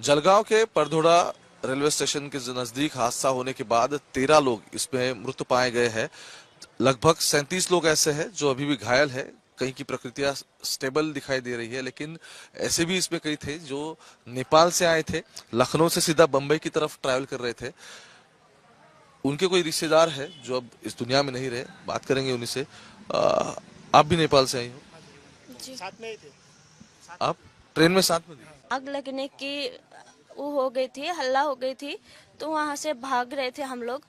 जलगांव के परधोड़ा railway station के नजदीक हादसा होने के बाद 13 लोग इसमें मृत पाए गए हैं। लगभग 37 लोग ऐसे हैं जो अभी भी घायल है। कहीं की प्रकृतियां स्टेबल दिखाई दे रही है, लेकिन ऐसे भी इसमें कई थे जो नेपाल से आए थे, लखनऊ से सीधा बंबई की तरफ ट्रैवल कर रहे थे। उनके कोई रिश्तेदार है जो अब इस दुनिया में नहीं रहे, बात करेंगे उन्हीं से। आप भी नेपाल से आई हो? जी। साथ में ही थे। आप ट्रेन में साथ में थी? आग लगने की वो हो गई थी, हल्ला हो गई थी, तो वहाँ से भाग रहे थे हम लोग।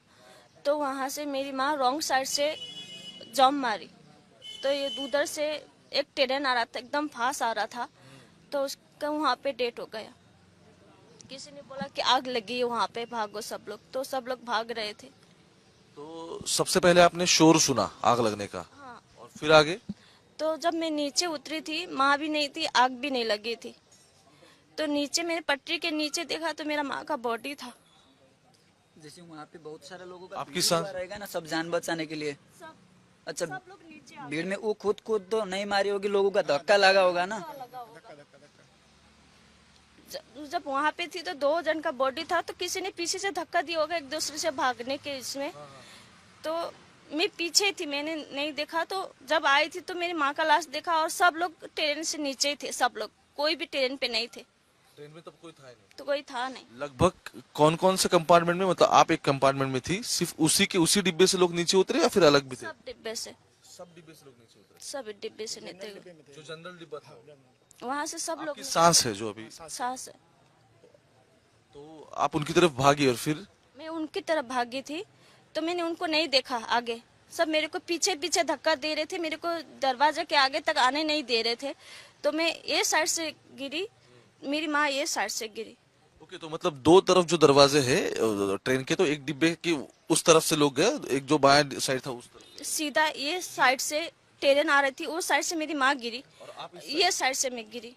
तो वहाँ से मेरी माँ रॉन्ग साइड से जंप मारी, तो ये उधर से एक ट्रेन आ रहा था, एकदम फास्ट आ रहा था, तो उसका वहाँ पे डेथ हो गया। किसी ने बोला कि आग लगी है वहाँ पे, भागो सब लोग, तो सब लोग भाग रहे थे। तो सबसे पहले आपने शोर सुना आग लगने का, हाँ। और फिर आगे? तो जब मैं नीचे उतरी थी, माँ भी नहीं थी, आग भी नहीं लगी थी, तो नीचे मैंने पटरी के नीचे देखा तो मेरा माँ का बॉडी था। जैसे वहाँ पे बहुत सारे लोगों का आपकी भीड़ सांस? हुआ रहेगा ना, सब जान बचाने के लिए। सब अच्छा, सब लोग नीचे आ भीड़ में वो खुद तो नहीं मारी होगी, लोगों का धक्का लगा होगा ना। लगा होगा। जब वहाँ पे थी तो 2 जन का बॉडी था, तो किसी ने पीछे से धक्का दिया होगा एक दूसरे से भागने के इसमें। तो मैं पीछे थी, मैंने नहीं देखा। तो जब आई थी तो मेरी माँ का लाश देखा, और सब लोग ट्रेन से नीचे ही थे, सब लोग, कोई भी ट्रेन पे नहीं थे। ट्रेन में तब कोई था ही नहीं? तो कोई था नहीं। लगभग कौन कौन से कंपार्टमेंट में, मतलब आप एक कंपार्टमेंट में थी, सिर्फ उसी डिब्बे से लोग नीचे उतरे या फिर अलग भी थे? सब डिब्बे से, सब डिब्बे से लोग नीचे उतरे? सब डिब्बे से नीचे। जो जनरल डिब्बा था? वहाँ से सब लोग। आपकी सांस है जो अभी? सांस है। तो आप उनकी तरफ भागी और फिर? मैं उनकी तरफ भागी थी, तो मैंने उनको नहीं देखा आगे। सब मेरे को पीछे पीछे धक्का दे रहे थे, मेरे को दरवाजे के आगे तक आने नहीं दे रहे थे। तो मैं ये साइड से गिरी, मेरी माँ ये साइड से गिरी। ओके, तो मतलब दो तरफ जो दरवाजे हैं ट्रेन के, तो एक डिब्बे की उस तरफ से लोग गए, एक जो बाएं साइड था उस तरफ। सीधा ये साइड से ट्रेन आ रही थी, उस साइड से मेरी माँ गिरी, और आप ये साइड से मैं गिरी।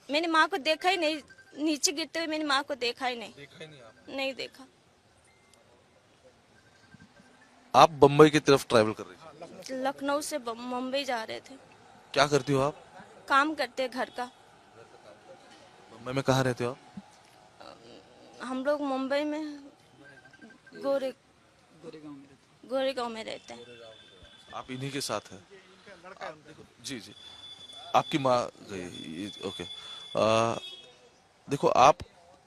मैंने माँ को देखा ही नहीं, नीचे गिरते हुए मैंने माँ को देखा ही नहीं। देखा ही नहीं आपने? नहीं देखा। आप बम्बई की तरफ ट्रैवल कर रही थी? लखनऊ से मुंबई जा रहे थे। क्या करती हो आप? काम करते घर का। बम्बई में कहाँ रहते हो आप? हम लोग मुंबई में गोरे गोरेगांव में रहते गोरेगांव में रहते हैं। आप इन्हीं के साथ हैं? जी जी। आपकी माँ गई, ओके। देखो, आप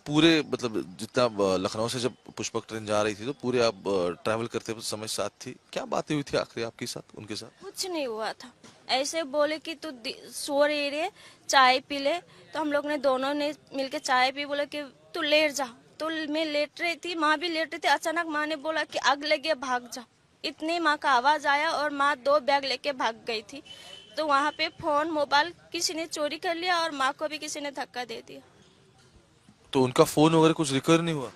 पूरे, मतलब जितना लखनऊ से जब पुष्पक ट्रेन जा रही थी, तो पूरे आप ट्रैवल करते समय साथ थी। क्या बातें हुई थी आखिरी आपके साथ, उनके साथ? कुछ नहीं हुआ था। ऐसे बोले कि तू सो रही रे, चाय पी ले। तो हम लोग ने दोनों ने मिलके चाय पी, बोले कि तू लेट जा। तो मैं लेट रही थी, माँ भी लेट रही थी। अचानक माँ ने बोला कि आग लगी है, भाग जा। इतने माँ का आवाज आया और माँ 2 बैग लेके भाग गई थी। तो वहाँ पे फोन मोबाइल किसी ने चोरी कर लिया, और माँ को भी किसी ने धक्का दे दिया। तो उनका फोन वगैरह कुछ रिकवर नहीं हुआ?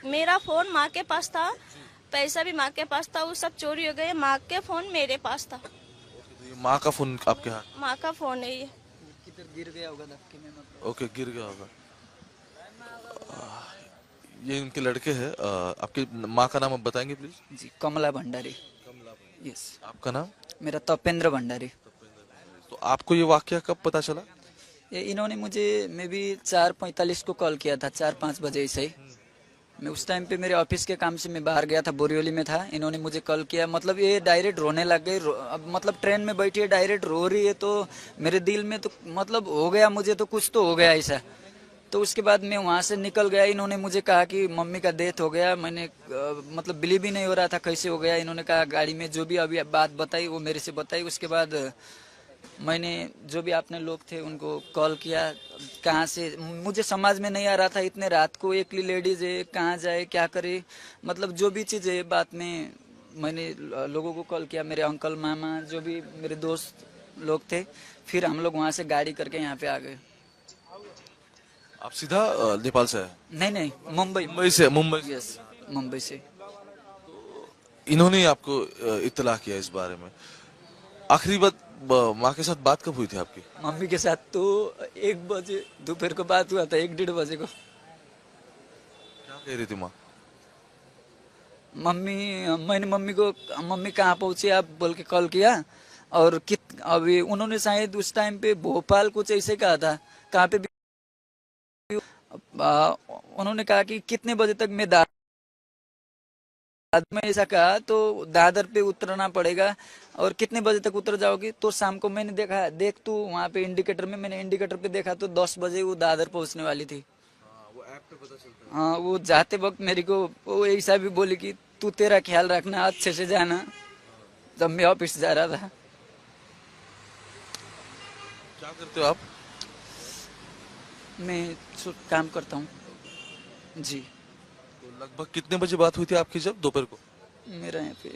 मेरा फोन माँ के पास था, पैसा भी माँ के पास था, वो सब चोरी हो गए। माँ के फोन मेरे पास था। तो ये माँ का फोन आपके हाथ? माँ का फोन है ये। किधर गिर गया होगा धक्के में, मतलब। ओके, गिर गया होगा। ये इनके लड़के हैं। आपकी माँ का नाम आप बताएंगे प्लीज? जी, कमला भंडारी। यस। आपका नाम? मेरा तपेंद्र भंडारी। तो आपको ये वाकया कब पता चला? ये इन्होंने मुझे मे भी 4:45 को कॉल किया था, 4-5 बजे ऐसे ही। मैं उस टाइम पे मेरे ऑफिस के काम से मैं बाहर गया था, बोरिवली में था। इन्होंने मुझे कॉल किया, मतलब ये डायरेक्ट रोने लग गई। अब मतलब ट्रेन में बैठी है, डायरेक्ट रो रही है, तो मेरे दिल में तो मतलब हो गया, मुझे तो कुछ तो हो गया ऐसा। तो उसके बाद मैं वहाँ से निकल गया। इन्होंने मुझे कहा कि मम्मी का डेथ हो गया। मैंने मतलब बिलीव ही नहीं हो रहा था कैसे हो गया। इन्होंने कहा गाड़ी में जो भी अभी बात बताई वो मेरे से बताई। उसके बाद मैंने जो भी आपने लोग थे उनको कॉल किया। कहाँ से, मुझे समझ में नहीं आ रहा था, इतने रात को एकली लेडीज है, कहाँ जाए क्या करे, मतलब जो भी चीज़ है। बाद में मैंने लोगों को कॉल किया, मेरे अंकल मामा जो भी मेरे दोस्त लोग थे। फिर हम लोग वहाँ से गाड़ी करके यहाँ पे आ गए। आप सीधा नेपाल से है? नहीं नहीं, मुंबई। मुंबई से? मुंबई से? यस, मुंबई से। इन्होंने ही आपको इत्तला किया इस बारे में? आखिरी बात माँ के साथ बात कब हुई थी आपकी? मम्मी के साथ तो 1 बजे दोपहर को बात हुआ था, 1-1:30 बजे को। क्या कह रही थी माँ? मम्मी, मैंने मम्मी को, मम्मी कहाँ पहुंची आप बोल के कॉल किया। और कित अभी उन्होंने शायद उस टाइम पे भोपाल कुछ ऐसे कहा था, कहाँ पे भी। उन्होंने कहा कि कितने बजे तक मैं दादर में, ऐसा कहा तो दादर पे उतरना पड़ेगा और कितने बजे तक उतर जाओगी। तो शाम को मैंने देखा, देख तू वहाँ पे इंडिकेटर में, मैंने इंडिकेटर पे देखा तो 10 बजे वो दादर पहुँचने वाली थी। वो ऐप पे पता चलता है। हाँ, वो जाते वक्त मेरे को वो ऐसा भी बोली कि तू तेरा ख्याल रखना, अच्छे से जाना, जब मैं ऑफिस जा रहा था। क्या करते हो आप? मैं काम करता हूँ जी। तो लगभग कितने बजे बात हुई थी आपकी जब दोपहर को? मेरा यहाँ पे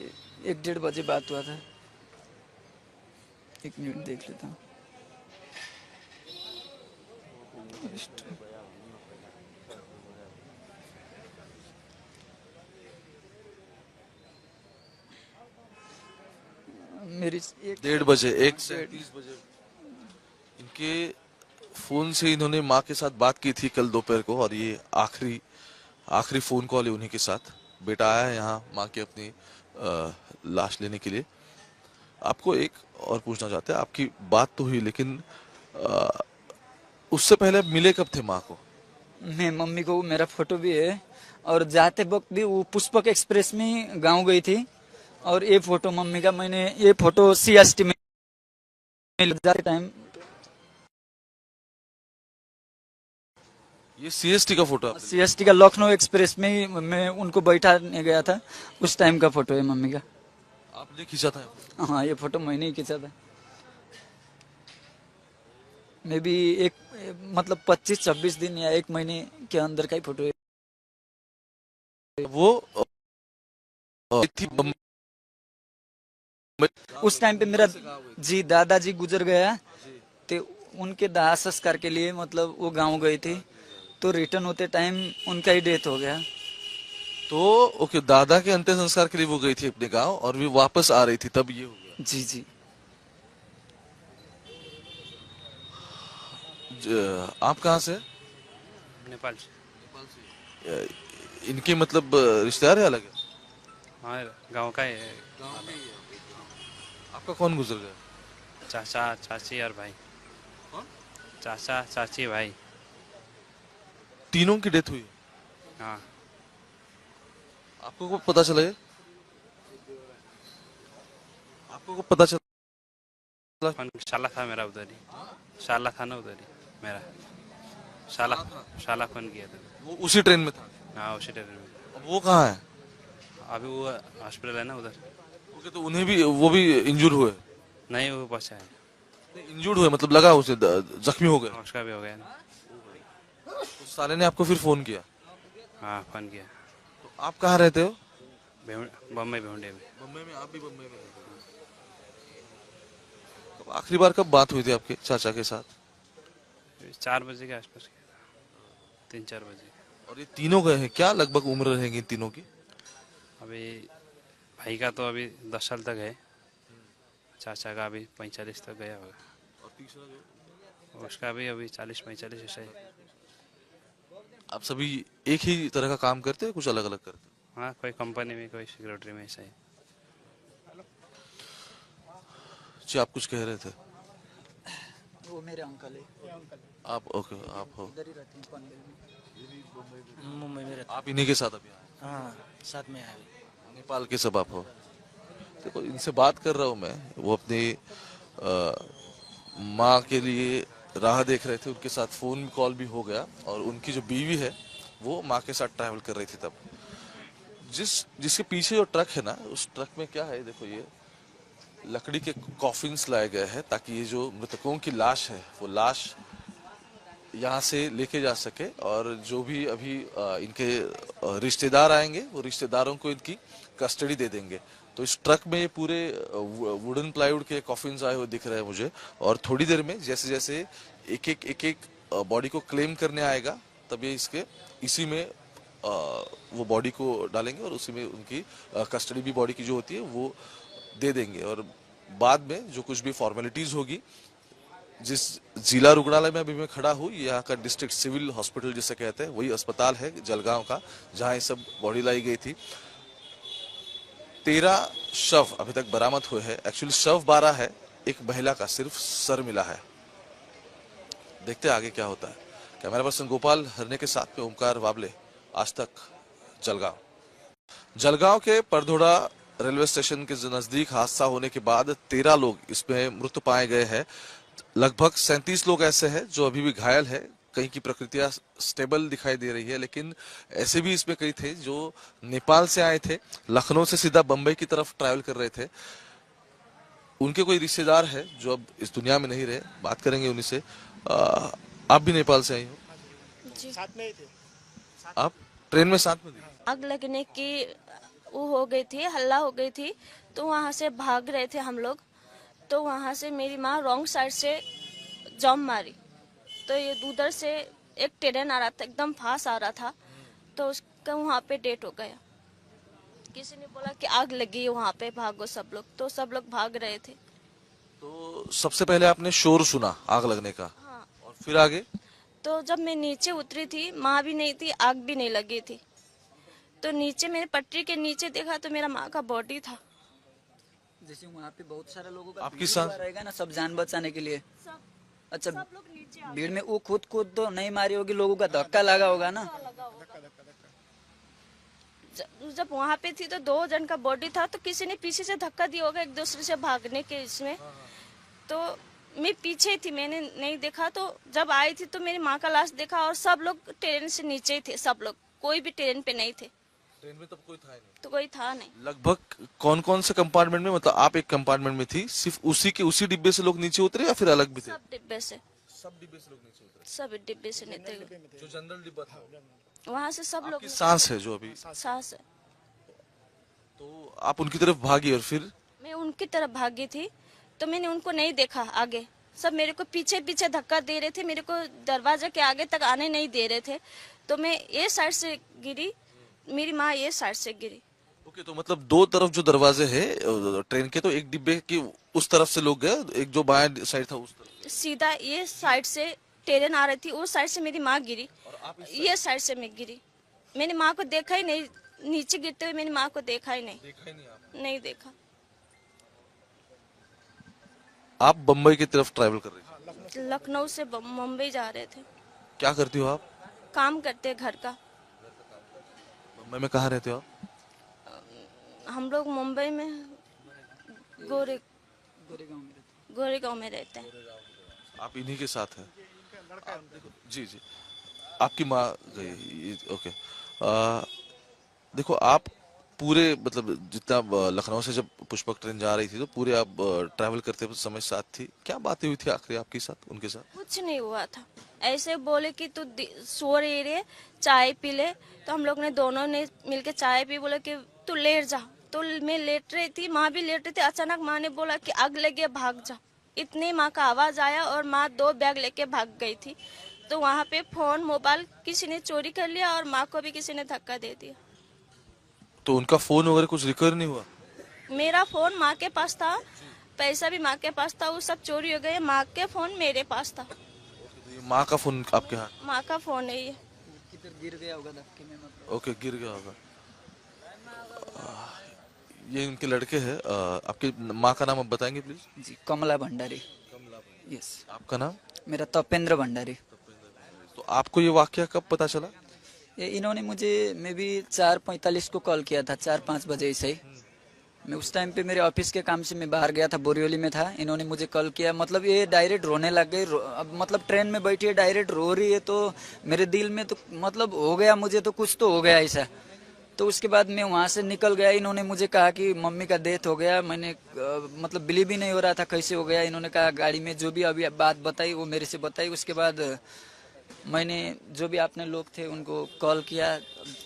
1-1:30 बजे बात हुआ था। 1 मिनट देख लेता हूँ। मेरी 1:30 बजे, 1:37 बजे इनके फोन से इन्होंने माँ के साथ बात की थी कल दोपहर को, और ये आखिरी आखिरी फोन कॉल है उन्हीं के साथ। बेटा आया है यहाँ माँ की अपनी लाश लेने के लिए। आपको एक और पूछना चाहते हैं, आपकी बात तो हुई लेकिन अ, उससे पहले मिले कब थे माँ को? मैं मम्मी को, मेरा फोटो भी है, और जाते वक्त भी वो पुष्पक एक्सप्रेस में गांव गई थी। और ये फोटो मम्मी का, मैंने ये फोटो CST में जाते टाइम, ये CST का फोटो आपने लिया? CST का लखनऊ एक्सप्रेस में ही मैं उनको बैठाने गया था, उस टाइम का फोटो है मम्मी का। आपने खींचा था? हाँ, ये फोटो मैंने ही खींचा था। मे भी एक, मतलब 25-26 दिन या 1 महीने के अंदर का ही फोटो है। वो थी उस टाइम पे मेरा जी दादाजी गुजर गया, तो उनके दाह संस्कार के लिए मतलब वो गांव गए थे, तो रिटर्न होते टाइम उनका ही डेथ हो गया। तो ओके, दादा के अंतिम संस्कार के लिए वो गई थी अपने गांव और भी वापस आ रही थी तब ये हो गया। जी जी। आप कहाँ से? नेपाल से। इनके मतलब रिश्तेदार है अलग है? हाँ, गांव का है। आपका कौन गुजर गया? चाचा चाची और भाई। चाचा चाची भाई। तीनों की डेथ हुई? हाँ। आपको को पता चला ये? आपको को पता चला? शाला था मेरा उधर ही, शाला था ना उधर ही मेरा, शाला फोन किया था। वो उसी ट्रेन में था? हाँ, उसी ट्रेन में। अब वो कहाँ है? अभी वो हॉस्पिटल है ना उधर। ओके, तो उन्हें भी, वो भी इंजूर हुए? नहीं, वो बचा है। इंजूर्ड हुए मतलब लगा उसे, जख्मी हो गए? उसका भी हो गया ना। तो साले ने आपको फिर फोन किया? हाँ, फोन किया। तो आप कहाँ रहते हो? बम्बई भेंडे में। बम्बई में? आप भी बम्बई में? तो आखिरी बार कब बात हुई थी आपके चाचा के साथ? 4 बजे के आसपास किया था, 3-4 बजे। और ये तीनों गए हैं, क्या लगभग उम्र रहेगी इन तीनों की? अभी भाई का तो अभी 10 साल तक है, चाचा का अभी 45 तक गया होगा, और तीसरा जो, उसका भी अभी 40-45 ऐसा ही। आप सभी एक ही तरह का काम करते हैं, कुछ अलग अलग करते हैं? हाँ, कोई कंपनी में, कोई सिक्योरिटी में, ऐसा ही। जी, आप कुछ कह रहे थे? वो मेरे अंकल है। आप ओके, आप हो, इधर ही रहते हैं पनवेल में। मुंबई में रहता। आप इन्हीं के साथ अभी आए? हाँ, साथ में आए। नेपाल के सब आप हो? देखो, इनसे बात कर रहा हूँ मैं, वो अपनी माँ के लिए राह देख रहे थे, उनके साथ फोन कॉल भी हो गया, और उनकी जो बीवी है वो माँ के साथ ट्रैवल कर रही थी तब। जिसके पीछे जो ट्रक है ना, उस ट्रक में क्या है, देखो ये लकड़ी के कॉफिन्स लाए गए हैं ताकि ये जो मृतकों की लाश है वो लाश यहाँ से लेके जा सके, और जो भी अभी इनके रिश्तेदार आएंगे वो रिश्तेदारों को इनकी कस्टडी दे देंगे। तो इस ट्रक में ये पूरे वुडन प्लाईवुड के कॉफिन्स आए हुए दिख रहे हैं मुझे, और थोड़ी देर में जैसे जैसे एक एक बॉडी को क्लेम करने आएगा तब ये इसी में वो बॉडी को डालेंगे, और उसी में उनकी कस्टडी भी बॉडी की जो होती है वो दे देंगे। और बाद में जो कुछ भी फॉर्मेलिटीज होगी, जिस जिला रुग्णालय में अभी मैं खड़ा हूँ, यहाँ का डिस्ट्रिक्ट सिविल हॉस्पिटल जिसे कहते हैं, वही अस्पताल है जलगांव का, जहाँ ये सब बॉडी लाई गई थी। 13 शव अभी तक बरामद हुए हैं। एक्चुअली शव 12 है, एक महिला का सिर्फ सर मिला है। देखते हैं आगे क्या होता है। कैमरा पर्सन गोपाल हरने के साथ में ओमकार वाबले, आज तक जलगांव। जलगांव के परधोड़ा रेलवे स्टेशन के नजदीक हादसा होने के बाद 13 लोग इसमें मृत पाए गए हैं। लगभग 37 लोग ऐसे हैं जो अभी भी घायल है। कहीं की प्रकृतियां स्टेबल दिखाई दे रही है, लेकिन ऐसे भी इसमें कई थे जो नेपाल से आए थे, लखनऊ से सीधा बंबई की तरफ ट्रैवल कर रहे थे। उनके कोई रिश्तेदार है जो अब इस दुनिया में नहीं रहे, बात करेंगे उन्हीं से। आप भी नेपाल से आई हो? जी। साथ में ही थे। आप ट्रेन में साथ में थी? आग लगने की वो हो गई थी, हल्ला हो गई थी, तो वहाँ से भाग रहे थे हम लोग। तो वहाँ से मेरी माँ रॉन्ग साइड से जंप मारी, तो ये उधर से एक ट्रेन आ रहा था, एकदम फास्ट आ रहा था, तो उसका वहाँ पे डेट हो गया। किसी ने बोला कि आग लगी है वहाँ पे, भागो सब लोग, तो सब लोग भाग रहे थे। तो सबसे पहले आपने शोर सुना आग लगने का, हाँ। और फिर आगे? तो जब मैं नीचे उतरी थी, माँ भी नहीं थी, आग भी नहीं लगी थी, तो नीचे मैंने पटरी के नीचे देखा तो मेरा माँ का बॉडी था। जैसे वहाँ पे बहुत सारे लोगों का आपकी भीड़ सांस- हुआ रहेगा ना, सब जान बचाने के लिए। सब अच्छा, सब लोग नीचे आ भीड़ में वो खुद तो नहीं मारी होगी, लोगों का धक्का लगा होगा ना। जब वहाँ पे थी तो 2 जन का बॉडी था, तो किसी ने पीछे से धक्का दिया होगा एक दूसरे से भागने के इसमें। तो मैं पीछे थी, मैंने नहीं देखा। तो जब आई थी तो मेरी माँ का लाश देखा, और सब लोग ट्रेन से नीचे ही थे, सब लोग, कोई भी ट्रेन पे नहीं थे। ट्रेन में तब कोई था ही नहीं? तो कोई था नहीं। लगभग कौन कौन से कंपार्टमेंट में, मतलब आप एक कंपार्टमेंट में थी, सिर्फ उसी डिब्बे से लोग नीचे उतरे या फिर अलग भी थे? सब डिब्बे से, सब डिब्बे से लोग नीचे उतरे? सब डिब्बे से नहीं थे। जो जनरल डिब्बा था, वहाँ से सब लोग आपकी सांस है जो अभी, सांस है। तो आप उनकी तरफ भागी और फिर? मैं उनकी तरफ भागी थी, तो मैंने उनको नहीं देखा आगे। सब मेरे को पीछे पीछे धक्का दे रहे थे, मेरे को दरवाजा के आगे तक आने नहीं दे रहे थे। तो मैं ये साइड से गिरी, मेरी माँ ये साइड से गिरी। ओके, तो मतलब दो तरफ जो दरवाजे हैं ट्रेन के, तो एक डिब्बे के उस तरफ से लोग गए, एक जो बाएं साइड था उस तरफ। सीधा ये साइड से ट्रेन आ रही थी, उस साइड से मेरी माँ गिरी, ये साइड से मैं गिरी। मैंने माँ को देखा ही नहीं, नीचे गिरते हुए मैंने माँ को देखा ही नहीं। देखा ही नहीं आपने? नहीं देखा। आप बम्बई की तरफ ट्रैवल कर रही थी? लखनऊ से मुंबई जा रहे थे। क्या करती हो आप? काम करते घर का। मुंबई में कहाँ रहते हो आप? हम लोग मुंबई में गोरे गोरेगांव में रहते हैं। आप इन्हीं के साथ हैं? जी जी, आपकी माँ गई, ओके। देखो, आप पूरे, मतलब जितना लखनऊ से जब पुष्पक ट्रेन जा रही थी, तो पूरे आप ट्रैवल करते समय साथ थी। क्या बातें हुई थी आखिरी आपके साथ, उनके साथ? कुछ नहीं हुआ था, ऐसे बोले कि तू सो रही रे, चाय पी ले। तो हम लोग ने दोनों ने मिलके चाय पी, बोले कि तू लेट जा। तो मैं लेट रही थी, माँ भी लेट रही थी। अचानक माँ ने बोला कि आग लगी है, भाग जा। इतने माँ का आवाज आया और माँ 2 बैग लेके भाग गई थी। तो वहाँ पे फोन मोबाइल किसी ने चोरी कर लिया, और माँ को भी किसी ने धक्का दे दिया। तो उनका फोन वगैरह कुछ रिकवर नहीं हुआ? मेरा फोन माँ के पास था, पैसा भी माँ के पास था, वो सब चोरी हो गए। माँ के फोन मेरे पास था। तो ये माँ का फोन आपके हाथ? माँ का फोन है ये। किधर गिर गया होगा धक्के में, मतलब। ओके, गिर गया होगा। ये इनके लड़के हैं। आपकी माँ का नाम आप बताएंगे प्लीज? जी, कमला भंडारी। यस। आपका नाम? मेरा तपेंद्र भंडारी। तो आपको ये वाकया कब पता चला? ये इन्होंने मुझे मे बी 4:45 को कॉल किया था, 4-5 बजे से ही। मैं उस टाइम पे मेरे ऑफिस के काम से मैं बाहर गया था, बोरिवली में था। इन्होंने मुझे कॉल किया, मतलब ये डायरेक्ट रोने लग गई। अब मतलब ट्रेन में बैठी है, डायरेक्ट रो रही है, तो मेरे दिल में तो मतलब हो गया, मुझे तो कुछ तो हो गया ऐसा। तो उसके बाद मैं वहाँ से निकल गया। इन्होंने मुझे कहा कि मम्मी का डेथ हो गया। मैंने मतलब बिलीव ही नहीं हो रहा था कैसे हो गया। इन्होंने कहा गाड़ी में जो भी अभी बात बताई वो मेरे से बताई। उसके बाद मैंने जो भी आपने लोग थे उनको कॉल किया।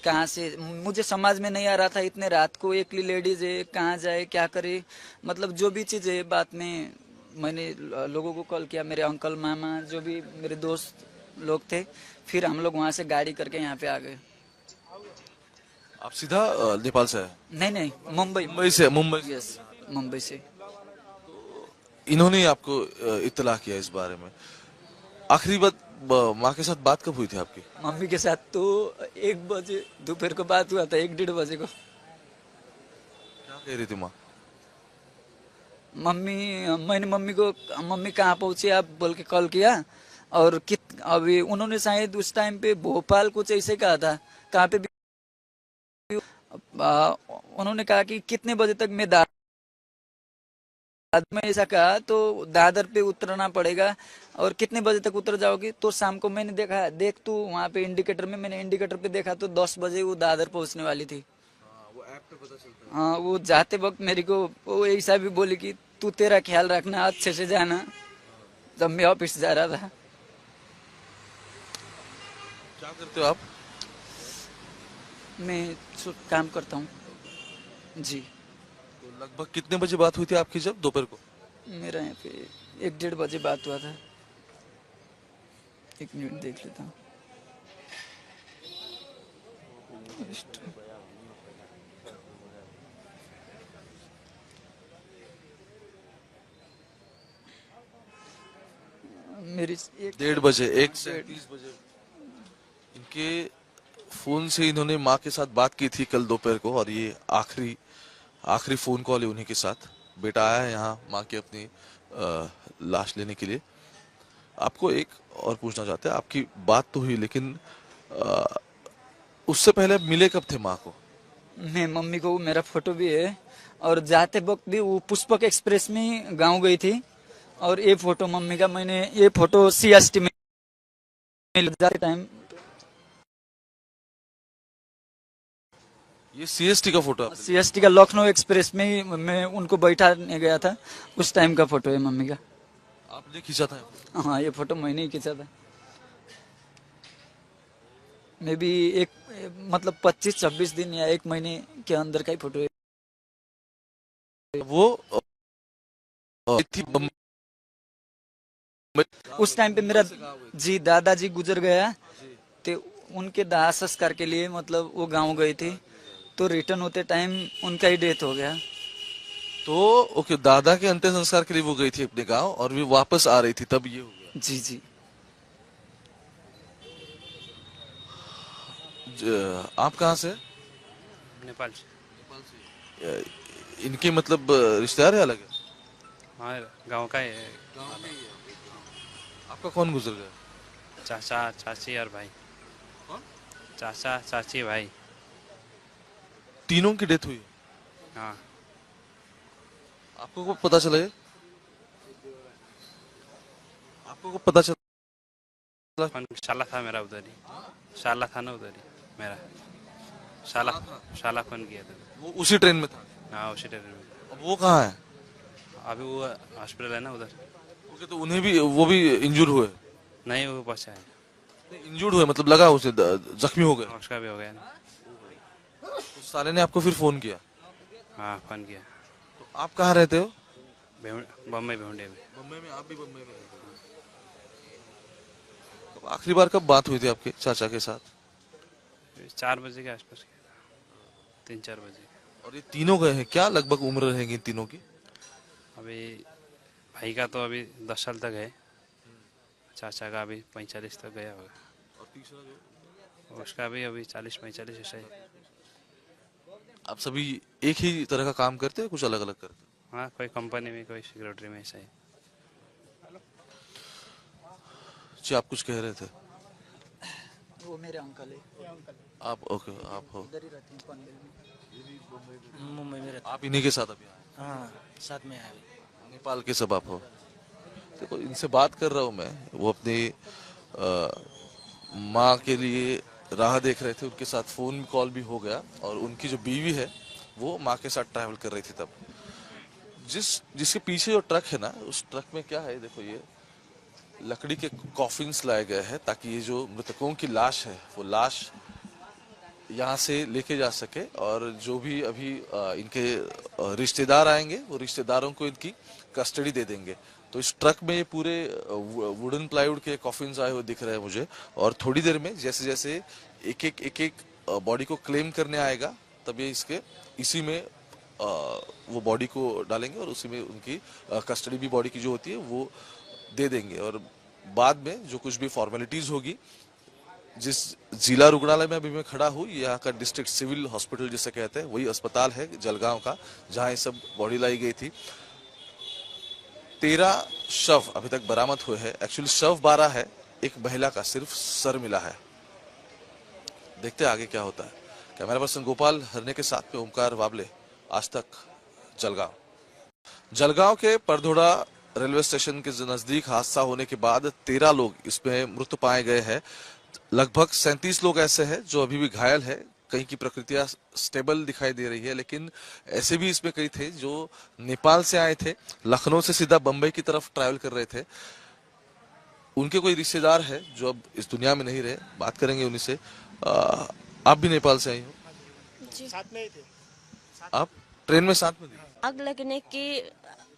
कहाँ से, मुझे समझ में नहीं आ रहा था, इतने रात को एकली लेडीज है, कहाँ जाए क्या करे, मतलब जो भी चीज़ है। बात में मैंने लोगों को कॉल किया, मेरे अंकल मामा जो भी मेरे दोस्त लोग थे। फिर हम लोग वहाँ से गाड़ी करके यहाँ पे आ गए। आप सीधा नेपाल से आए? नहीं, मुंबई। मुंबई से? मुंबई से? यस, मुंबई से। इन्होंने ही आपको इत्तला किया इस बारे में? आखिरी बात माँ के साथ बात कब हुई थी आपकी? मम्मी के साथ तो 1 बजे दोपहर को बात हुआ था, 1-1:30 बजे को। क्या कह रही थी माँ? मैंने मम्मी को, मम्मी कहाँ पहुंची आप बोल के कॉल किया। और अभी उन्होंने शायद उस टाइम पे भोपाल कुछ ऐसे कहा था, कहाँ पे भी उन्होंने कहा कि कितने बजे तक मैं बाद में ऐसा कहा तो दादर पे उतरना पड़ेगा और कितने बजे तक उतर जाओगे, तो शाम को मैंने देखा, देख तू वहाँ पे इंडिकेटर में, मैंने इंडिकेटर पे देखा तो 10 बजे वो दादर पहुंचने वाली थी। वो ऐप पे पता चलता है। हाँ, वो जाते वक्त मेरे को वो ऐसा भी बोली कि तू तेरा ख्याल रखना, अच्छे से जाना, जब मैं ऑफिस जा रहा था। क्या करते हो आप? मैं काम करता हूँ जी। तो लगभग कितने बजे बात हुई थी आपकी जब दोपहर को? मेरा यहाँ पे 1-1:30 बजे बात हुआ था। 1 मिनट देख लेता हूँ। मेरी 1:30 बजे, 1:37 बजे इनके फोन से इन्होंने माँ के साथ बात की थी कल दोपहर को, और ये आखिरी फोन कॉल है उन्हीं के साथ। बेटा आया है यहाँ माँ की अपनी लाश लेने के लिए। आपको एक और पूछना चाहते हैं, आपकी बात तो हुई लेकिन उससे पहले मिले कब थे माँ को? मैं मम्मी को, मेरा फोटो भी है, और जाते वक्त भी वो पुष्पक एक्सप्रेस में गांव गई थी, और ये फोटो मम्मी का, मैंने ये फोटो CST में जाते टाइम, ये CST का फोटो आपने? CST का लखनऊ एक्सप्रेस में ही मैं उनको बैठाने गया था, उस टाइम का फोटो है मम्मी का। आपने खींचा था? हाँ, ये फोटो मैंने ही खींचा था। मे भी एक मतलब 25-26 दिन या 1 महीने के अंदर का ही फोटो है। वो थी उस टाइम पे मेरा जी दादाजी गुजर गया, तो उनके दाह संस्कार के लिए मतलब वो गांव गए थे, तो रिटर्न होते टाइम उनका ही डेथ हो गया। तो ओके, दादा के अंतिम संस्कार के लिए वो गई थी अपने गांव, और भी वापस आ रही थी तब ये हो गया। जी जी। आप कहाँ से? नेपाल से। इनके मतलब रिश्तेदार है अलग है? हाँ, गांव का है। आपका कौन गुजर गया? चाचा चाची और भाई। चाचा चाची भाई। तीनों की डेथ हुई? हाँ। आपको को पता चला ये? आपको को पता चला? शाला था मेरा उधर ही, शाला था ना उधर ही मेरा, शाला फोन किया था। वो उसी ट्रेन में था? हाँ, उसी ट्रेन में। अब वो कहाँ है? अभी वो हॉस्पिटल है ना उधर। ओके, तो उन्हें भी, वो भी इंजूर हुए? नहीं, वो बचा है। इंजूर्ड हुए मतलब लगा उसे, जख्मी हो गए? उसका भी हो गया ना। तो साले ने आपको फिर फोन किया? हाँ, फोन किया। तो आप कहाँ रहते हो? बम्बई भेंडे में। बम्बई में? आप भी बम्बई में रहते हो? आखिरी बार कब बात हुई थी आपके चाचा के साथ? 4 बजे के आसपास किया था, 3-4 बजे। और ये तीनों गए हैं, क्या लगभग उम्र रहेगी इन तीनों की? अभी भाई का तो अभी 10 साल तक है, चाचा का अभी 45 तक गया होगा, और तीसरा जो, उसका भी अभी 40-45 ऐसा ही। आप सभी एक ही तरह का काम करते हैं, कुछ अलग अलग करते हैं? हाँ, कोई कंपनी में, कोई सिक्योरिटी में, ऐसा ही। जी, आप कुछ कह रहे थे? वो मेरे अंकल है। आप ओके, आप हो, इधर ही रहते हैं पनवेल में। मुंबई में रहता। आप इन्हीं के साथ अभी आए? हाँ, साथ में आया। नेपाल के सब आप हो? देखो, इनसे बात कर रहा हूँ मैं, वो अपनी माँ के लिए राह देख रहे थे, उनके साथ फोन कॉल भी हो गया, और उनकी जो बीवी है वो माँ के साथ ट्रैवल कर रही थी तब। जिसके पीछे जो ट्रक है ना, उस ट्रक में क्या है, देखो ये लकड़ी के कॉफिन्स लाए गए हैं, ताकि ये जो मृतकों की लाश है वो लाश यहाँ से लेके जा सके, और जो भी अभी इनके रिश्तेदार आएंगे वो रिश्तेदारों को इनकी कस्टडी दे देंगे। तो इस ट्रक में ये पूरे वुडन प्लाईवुड के कॉफिन्स आए हुए दिख रहे हैं मुझे, और थोड़ी देर में जैसे जैसे एक एक बॉडी को क्लेम करने आएगा, तब ये इसी में वो बॉडी को डालेंगे, और उसी में उनकी कस्टडी भी बॉडी की जो होती है वो दे देंगे। और बाद में जो कुछ भी फॉर्मेलिटीज होगी, जिस जिला रुग्णालय में अभी मैं खड़ा हूँ, यहाँ का डिस्ट्रिक्ट सिविल हॉस्पिटल जिसे कहते हैं, वही अस्पताल है जलगांव का, जहाँ ये सब बॉडी लाई गई थी। 13 शव अभी तक बरामद हुए हैं, एक्चुअली शव 12 है, एक महिला का सिर्फ सर मिला है। देखते हैं आगे क्या होता है। कैमरा पर्सन गोपाल हरने के साथ में ओमकार वाबले, आज तक, जलगांव। जलगांव के परधोड़ा रेलवे स्टेशन के नजदीक हादसा होने के बाद 13 लोग इसमें मृत पाए गए हैं। लगभग 37 लोग ऐसे हैं जो अभी भी घायल है। कहीं की प्रकृतियां स्टेबल दिखाई दे रही है, लेकिन ऐसे भी इसमें कई थे जो नेपाल से आए थे, लखनऊ से सीधा बंबई की तरफ ट्रैवल कर रहे थे। उनके कोई रिश्तेदार है जो अब इस दुनिया में नहीं रहे, बात करेंगे उन्हीं से। आप भी नेपाल से आई हो? जी। साथ में ही थे। आप ट्रेन में साथ में थी? आग लगने की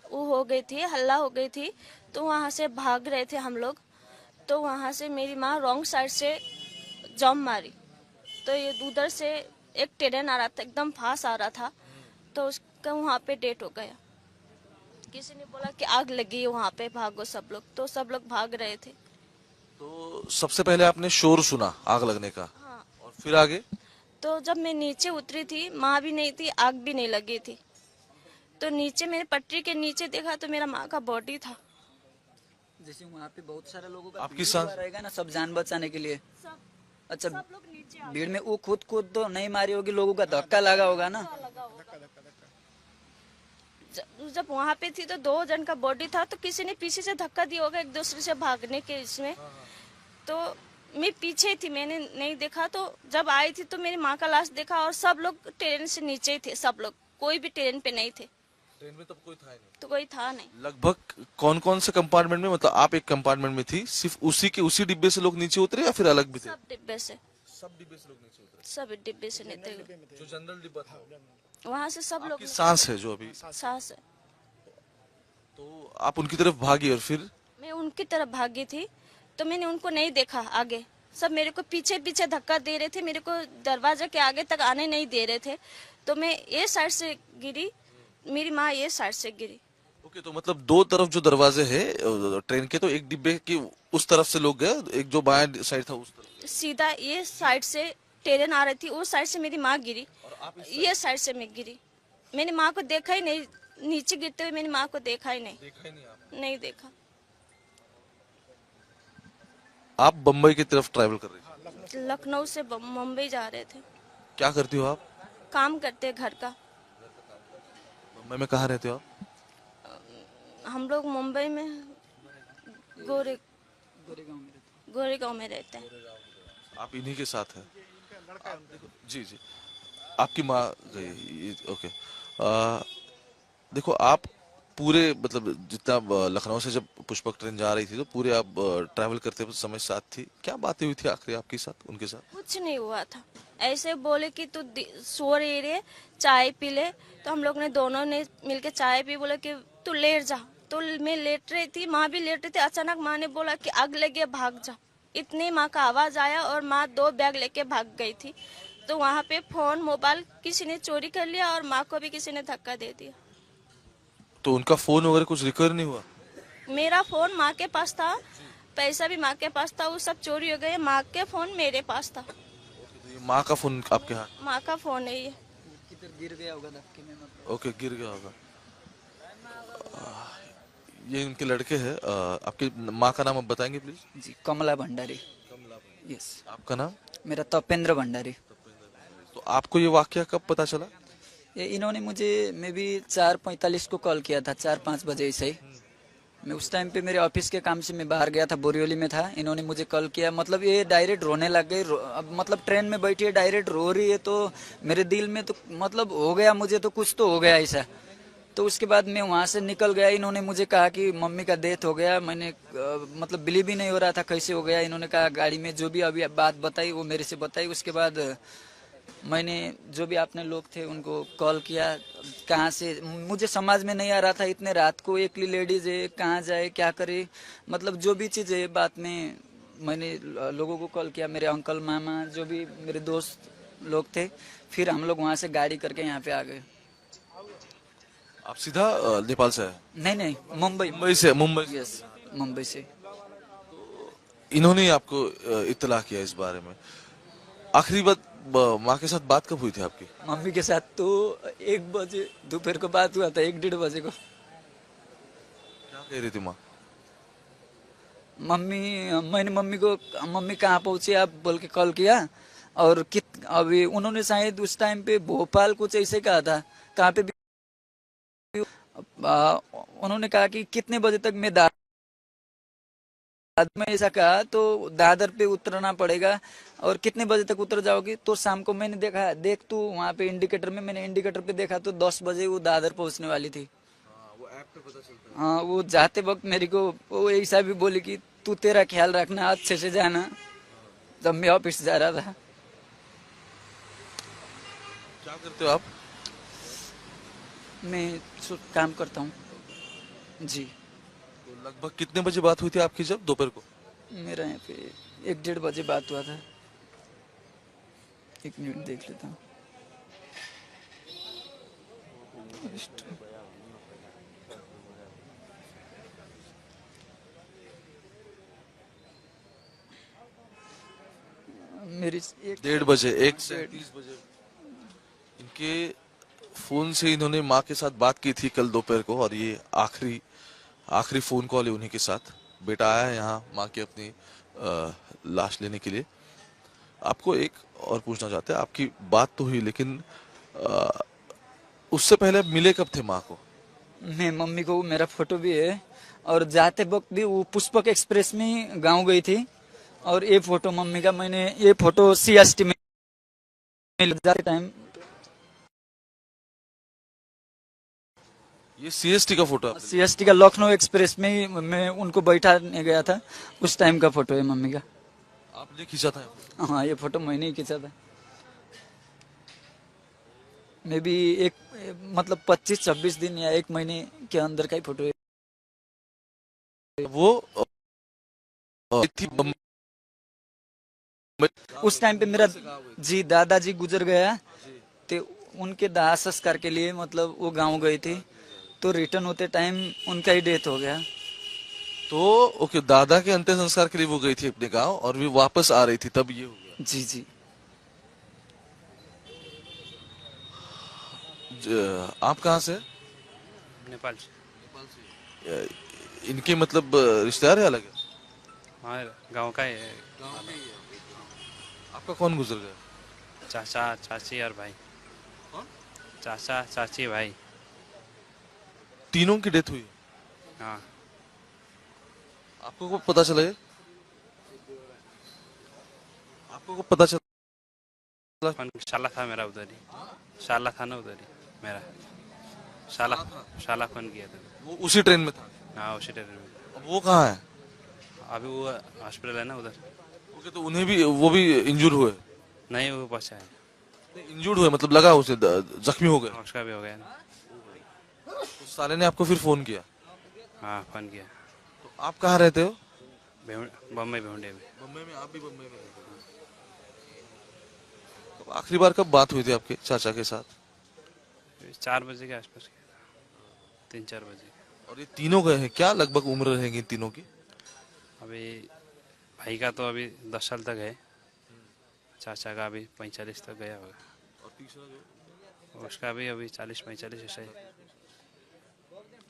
वो हो गई थी, हल्ला हो गई थी, तो वहाँ से भाग रहे थे हम लोग। तो वहाँ से मेरी माँ रॉन्ग साइड से जंप मारी, तो ये उधर से एक ट्रेन आ रहा था, एकदम फास्ट आ रहा था, तो उसका वहाँ पे डेथ हो गया। किसी ने बोला कि आग लगी है वहाँ पे, भागो सब लोग, तो सब लोग भाग रहे थे। तो सबसे पहले आपने शोर सुना आग लगने का, हाँ। और फिर आगे? तो जब मैं नीचे उतरी थी, माँ भी नहीं थी, आग भी नहीं लगी थी, तो नीचे मेरे पटरी के नीचे देखा तो मेरा माँ का बॉडी था। जैसे वहाँ पे बहुत सारे लोगों का आपकी भीड़ सांस- हुआ रहेगा ना, सब जान बचाने के लिए। सब अच्छा, सब लोग नीचे आ भीड़ में वो खुद तो नहीं मारी होगी, लोगों का धक्का लगा होगा ना। जब वहाँ पे थी तो 2 जन का बॉडी था, तो किसी ने पीछे से धक्का दिया होगा एक दूसरे से भागने के इसमें। तो मैं पीछे थी, मैंने नहीं देखा। तो जब आई थी तो मेरी माँ का लाश देखा, और सब लोग ट्रेन से नीचे ही थे, सब लोग, कोई भी ट्रेन पे नहीं थे। ट्रेन में तब कोई था ही नहीं? तो कोई था नहीं। लगभग कौन कौन से कंपार्टमेंट में, मतलब आप एक कंपार्टमेंट में थी, सिर्फ उसी डिब्बे से लोग नीचे उतरे या फिर अलग भी थे? सब डिब्बे से, सब डिब्बे से लोग नीचे उतरे? सब डिब्बे से नहीं थे। जो जनरल डिब्बा था, वहाँ से सब लोग आपकी सांस है जो अभी, सांस है। तो आप उनकी तरफ भागी और फिर? मैं उनकी तरफ भागी थी, तो मैंने उनको नहीं देखा आगे। सब मेरे को पीछे पीछे धक्का दे रहे थे, मेरे को दरवाजा के आगे तक आने नहीं दे रहे थे। तो मैं ये साइड से गिरी, मेरी माँ ये साइड से गिरी। ओके, तो मतलब 2 तरफ जो दरवाजे हैं ट्रेन के, तो एक डिब्बे की उस तरफ से लोग गए, एक जो बाएं साइड था उस तरफ। सीधा ये साइड से ट्रेन आ रही थी, उस साइड से मेरी माँ गिरी, ये साइड से मैं गिरी। मैंने माँ को देखा ही नहीं, नीचे गिरते हुए मैंने माँ को देखा ही नहीं। देखा ही नहीं आपने? नहीं देखा। आप बम्बई की तरफ ट्रैवल कर रही थी? लखनऊ से मुंबई जा रहे थे। क्या करती हो आप? काम करते घर का। मुंबई में कहाँ रहते हो आप? हम लोग मुंबई में गोरेगांव में रहते हैं। आप इन्हीं के साथ हैं? जी जी, आपकी माँ गई, ओके। देखो, आप पूरे, मतलब जितना लखनऊ से जब पुष्पक ट्रेन जा रही थी, तो पूरे आप ट्रैवल करते समय साथ थी। क्या बातें हुई थी आखिरी आपके साथ, उनके साथ? कुछ नहीं हुआ था, ऐसे बोले कि तू सो रही रे, चाय पी ले। तो हम लोग ने दोनों ने मिलके चाय पी, बोले कि तू लेट जा। तो मैं लेट रही थी, माँ भी लेट रही थी। अचानक माँ ने बोला कि आग लगी, भाग जा। इतने माँ का आवाज आया और माँ 2 बैग लेके भाग गई थी। तो वहाँ पे फोन मोबाइल किसी ने चोरी कर लिया, और माँ को भी किसी ने धक्का दे दिया। तो उनका फोन वगैरह कुछ रिकवर नहीं हुआ? मेरा फोन माँ के पास था, पैसा भी माँ के पास था, वो सब चोरी हो गए। माँ के फोन मेरे पास था। तो ये माँ का फोन आपके हाथ? माँ का फोन है ये। किधर गिर गया होगा धक्के में, मतलब। ओके, गिर गया होगा। ये इनके लड़के हैं। आपकी माँ का नाम आप बताएंगे प्लीज? जी, कमला भंडारी। यस। आपका नाम? मेरा तपेंद्र भंडारी। तो आपको ये वाकया कब पता चला? ये इन्होंने मुझे मे बी 4:45 को कॉल किया था, 4-5 बजे ऐसे ही। मैं उस टाइम पे मेरे ऑफिस के काम से मैं बाहर गया था, बोरिवली में था। इन्होंने मुझे कॉल किया, मतलब ये डायरेक्ट रोने लग गई। अब मतलब ट्रेन में बैठी है, डायरेक्ट रो रही है, तो मेरे दिल में तो मतलब हो गया, मुझे तो कुछ तो हो गया ऐसा। तो उसके बाद मैं वहाँ से निकल गया। इन्होंने मुझे कहा कि मम्मी का डेथ हो गया। मैंने मतलब बिलीव ही नहीं हो रहा था कैसे हो गया। इन्होंने कहा गाड़ी में जो भी अभी बात बताई वो मेरे से बताई। उसके बाद मैंने जो भी अपने लोग थे उनको कॉल किया। कहाँ से, मुझे समझ में नहीं आ रहा था, इतने रात को एकली लेडीज है, कहाँ जाए क्या करे, मतलब जो भी चीज़ है। बाद में मैंने लोगों को कॉल किया, मेरे अंकल मामा जो भी मेरे दोस्त लोग थे। फिर हम लोग वहाँ से गाड़ी करके यहाँ पे आ गए। आप सीधा नेपाल से आए? नहीं, मुंबई। मुंबई से? यस, मुंबई से। इन्होंने ही आपको इत्तला किया इस बारे में? आखिरी बात माँ के साथ बात कब हुई थी आपकी? मम्मी के साथ तो 1 बजे दोपहर को बात हुआ था, 1-1:30 बजे को। क्या कह रही थी माँ? मम्मी मैंने मम्मी कहाँ पहुंची आप बोल के कॉल किया। और अभी उन्होंने शायद उस टाइम पे भोपाल कुछ ऐसे कहा था, कहाँ पे भी उन्होंने कहा कि कितने बजे तक मैं बाद में ऐसा कहा तो दादर पे उतरना पड़ेगा और कितने बजे तक उतर जाओगी। तो शाम को मैंने देखा, देख तू वहाँ पे इंडिकेटर में, मैंने इंडिकेटर पे देखा तो 10 बजे वो दादर पहुंचने वाली थी। वो ऐप पे पता चलता है। हाँ, वो जाते वक्त मेरे को वो ऐसा भी बोली कि तू तेरा ख्याल रखना, अच्छे से जाना, जब मैं ऑफिस जा रहा था। क्या करते हो आप? मैं काम करता हूँ जी। तो लगभग कितने बजे बात हुई थी आपकी जब दोपहर को? मेरा यहाँ पे 1-1:30 बजे बात हुआ था। 1 मिनट देख लेता हूँ। मेरी 1:30 बजे, 1:37 बजे इनके फोन से इन्होंने माँ के साथ बात की थी कल दोपहर को, और ये आखिरी फोन कॉल है उन्हीं के साथ। बेटा आया है यहाँ माँ की अपनी लाश लेने के लिए। आपको एक और पूछना चाहते हैं, आपकी बात तो हुई लेकिन उससे पहले मिले कब थे माँ को? मैं मम्मी को, मेरा फोटो भी है, और जाते वक्त भी वो पुष्पक एक्सप्रेस में गांव गई थी। और ये फोटो मम्मी का, मैंने ये फोटो CST में जाते टाइम, ये CST का फोटो है आपने? CST का लखनऊ एक्सप्रेस में ही मैं उनको बैठाने गया था, उस टाइम का फोटो है मम्मी का। आपने खींचा था? हाँ, ये फोटो मैंने ही खींचा था। मे भी मतलब 25-26 दिन या 1 महीने के अंदर का ही फोटो है। वो थी उस टाइम पे मेरा जी दादाजी गुजर गया, तो उनके दाह संस्कार के लिए मतलब वो गांव गए थे, तो रिटर्न होते टाइम उनका ही डेथ हो गया। तो ओके, दादा के अंतिम संस्कार के लिए वो गई थी अपने गांव और भी वापस आ रही थी तब ये हो गया। जी जी। आप कहाँ से? नेपाल से। इनके मतलब रिश्तेदार है अलग है? हाँ, गांव का ही है। आपका कौन गुजर गया? चाचा चाची और भाई। कौन? चाचा चाची भाई। तीनों की डेथ हुई? हाँ, आपको कब पता चला ये? आपको कब पता चला? शाला था मेरा उधर ही, शाला था ना उधर ही मेरा, शाला फोन किया था। वो उसी ट्रेन में था? हाँ, उसी ट्रेन में। अब वो कहाँ है? अभी वो हॉस्पिटल है ना उधर। ओके, तो उन्हें भी, वो भी इंजूर हुए? नहीं, वो बचा है। इंजूर्ड हुए मतलब लगा उसे, जख्मी हो गए? उसका भी हो गया ना। तो साले ने आपको फिर फोन किया? हाँ, फोन किया। तो आप कहाँ रहते हो? बम्बई भेंडे में। बम्बई में? आप भी बम्बई में रहते हो? तो आखिरी बार कब बात हुई थी आपके चाचा के साथ? 4 बजे के आसपास किया था, 3-4 बजे। और ये तीनों गए हैं, क्या लगभग उम्र रहेगी इन तीनों की? अभी भाई का तो अभी 10 साल तक है, चाचा का अभी 45 तक गया होगा, और तीसरा जो, उसका भी अभी 40-45 ऐसा ही।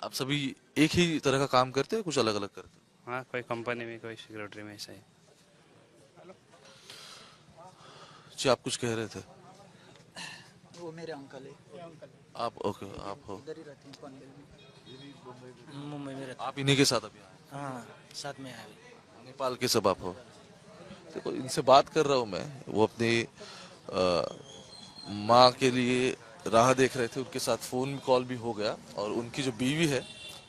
आप सभी एक ही तरह का काम करते हैं, कुछ अलग अलग करते हैं? हाँ, कोई कंपनी में, कोई सिक्योरिटी में, ऐसा ही। जी, आप कुछ कह रहे थे? वो मेरे अंकल है। आप ओके, आप हो, इधर ही रहते हैं पनवेल में। मुंबई में रहता। आप इन्हीं के साथ अभी आए? हाँ, साथ में आए। नेपाल के सब आप हो? देखो, इनसे बात कर रहा हूँ मैं, वो अपनी माँ के लिए राह देख रहे थे, उनके साथ फोन कॉल भी हो गया, और उनकी जो बीवी है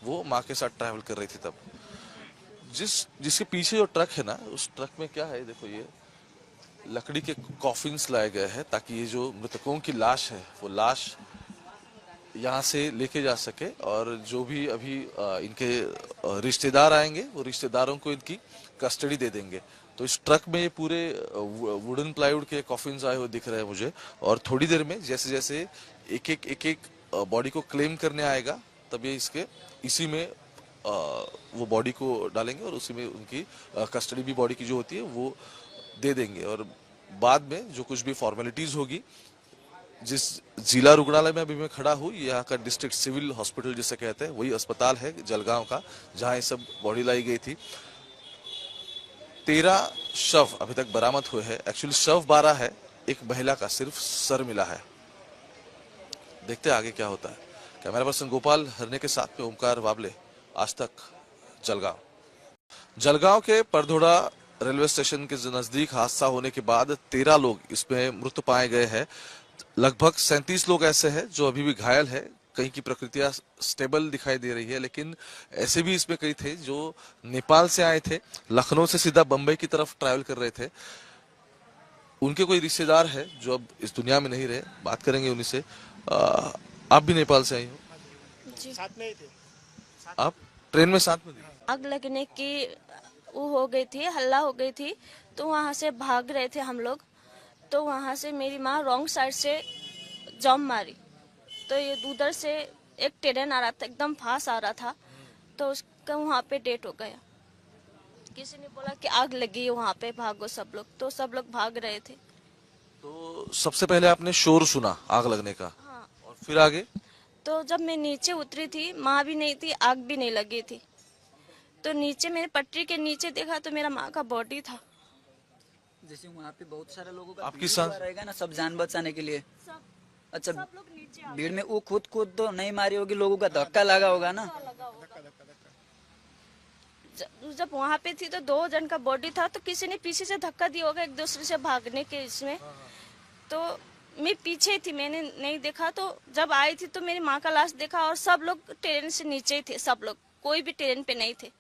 वो माँ के साथ ट्रैवल कर रही थी तब। जिसके पीछे जो ट्रक है ना, उस ट्रक में क्या है, देखो ये लकड़ी के कॉफिन्स लाए गए हैं ताकि ये जो मृतकों की लाश है वो लाश यहाँ से लेके जा सके, और जो भी अभी इनके रिश्तेदार आएंगे वो रिश्तेदारों को इनकी कस्टडी दे देंगे। तो इस ट्रक में ये पूरे वुडन प्लाईवुड के कॉफिन्स आए हुए दिख रहे हैं मुझे, और थोड़ी देर में जैसे जैसे एक एक बॉडी को क्लेम करने आएगा तब ये इसी में वो बॉडी को डालेंगे, और उसी में उनकी कस्टडी भी बॉडी की जो होती है वो दे देंगे। और बाद में जो कुछ भी फॉर्मेलिटीज होगी, जिस जिला रुग्णालय में अभी मैं खड़ा हूँ, यहाँ का डिस्ट्रिक्ट सिविल हॉस्पिटल जिसे कहते हैं, वही अस्पताल है जलगांव का, जहाँ ये सब बॉडी लाई गई थी। 13 शव अभी तक बरामद हुए हैं। एक्चुअली शव 12 है, एक महिला का सिर्फ सर मिला है। देखते हैं आगे क्या होता है। कैमरा पर्सन गोपाल हरने के साथ में ओमकार वाबले, आज तक, जलगांव। जलगांव के परधोड़ा रेलवे स्टेशन के नजदीक हादसा होने के बाद 13 लोग इसमें मृत पाए गए हैं। लगभग 37 लोग ऐसे हैं जो अभी भी घायल है। कहीं की प्रकृतियां स्टेबल दिखाई दे रही है, लेकिन ऐसे भी इसमें कई थे जो नेपाल से आए थे, लखनऊ से सीधा बंबई की तरफ ट्रैवल कर रहे थे। उनके कोई रिश्तेदार है जो अब इस दुनिया में नहीं रहे, बात करेंगे उन्हीं से। आप भी नेपाल से आई हो? जी। साथ में ही थे। आप ट्रेन में साथ में थी? आग लगने की वो हो गई थी, हल्ला हो गई थी, तो वहाँ से भाग रहे थे हम लोग। तो वहाँ से मेरी माँ रॉन्ग साइड से जंप मारी, तो ये उधर से एक ट्रेन आ रहा था, एकदम फास्ट आ रहा था, तो उसका वहाँ पे डेट हो गया। किसी ने बोला कि आग लगी है वहाँ पे, भागो सब लोग, तो सब लोग भाग रहे थे। तो सबसे पहले आपने शोर सुना आग लगने का, हाँ, और फिर आगे? तो जब मैं नीचे उतरी थी, माँ भी नहीं थी, आग भी नहीं लगी थी, तो नीचे मेरे पटरी के नीचे देखा तो मेरा माँ का बॉडी था। जैसे वहाँ पे बहुत सारे लोगों का आपकी भीड़ सांस- हुआ रहेगा ना, सब जान बचाने के लिए। सब अच्छा, सब लोग नीचे आ भीड़ में वो खुद तो नहीं मारी होगी, लोगों का धक्का लगा होगा ना। जब वहाँ पे थी तो 2 जन का बॉडी था, तो किसी ने पीछे से धक्का दिया होगा एक दूसरे से भागने के इसमें। तो मैं पीछे थी, मैंने नहीं देखा। तो जब आई थी तो मेरी माँ का लाश देखा, और सब लोग ट्रेन से नीचे ही थे, सब लोग, कोई भी ट्रेन पे नहीं थे।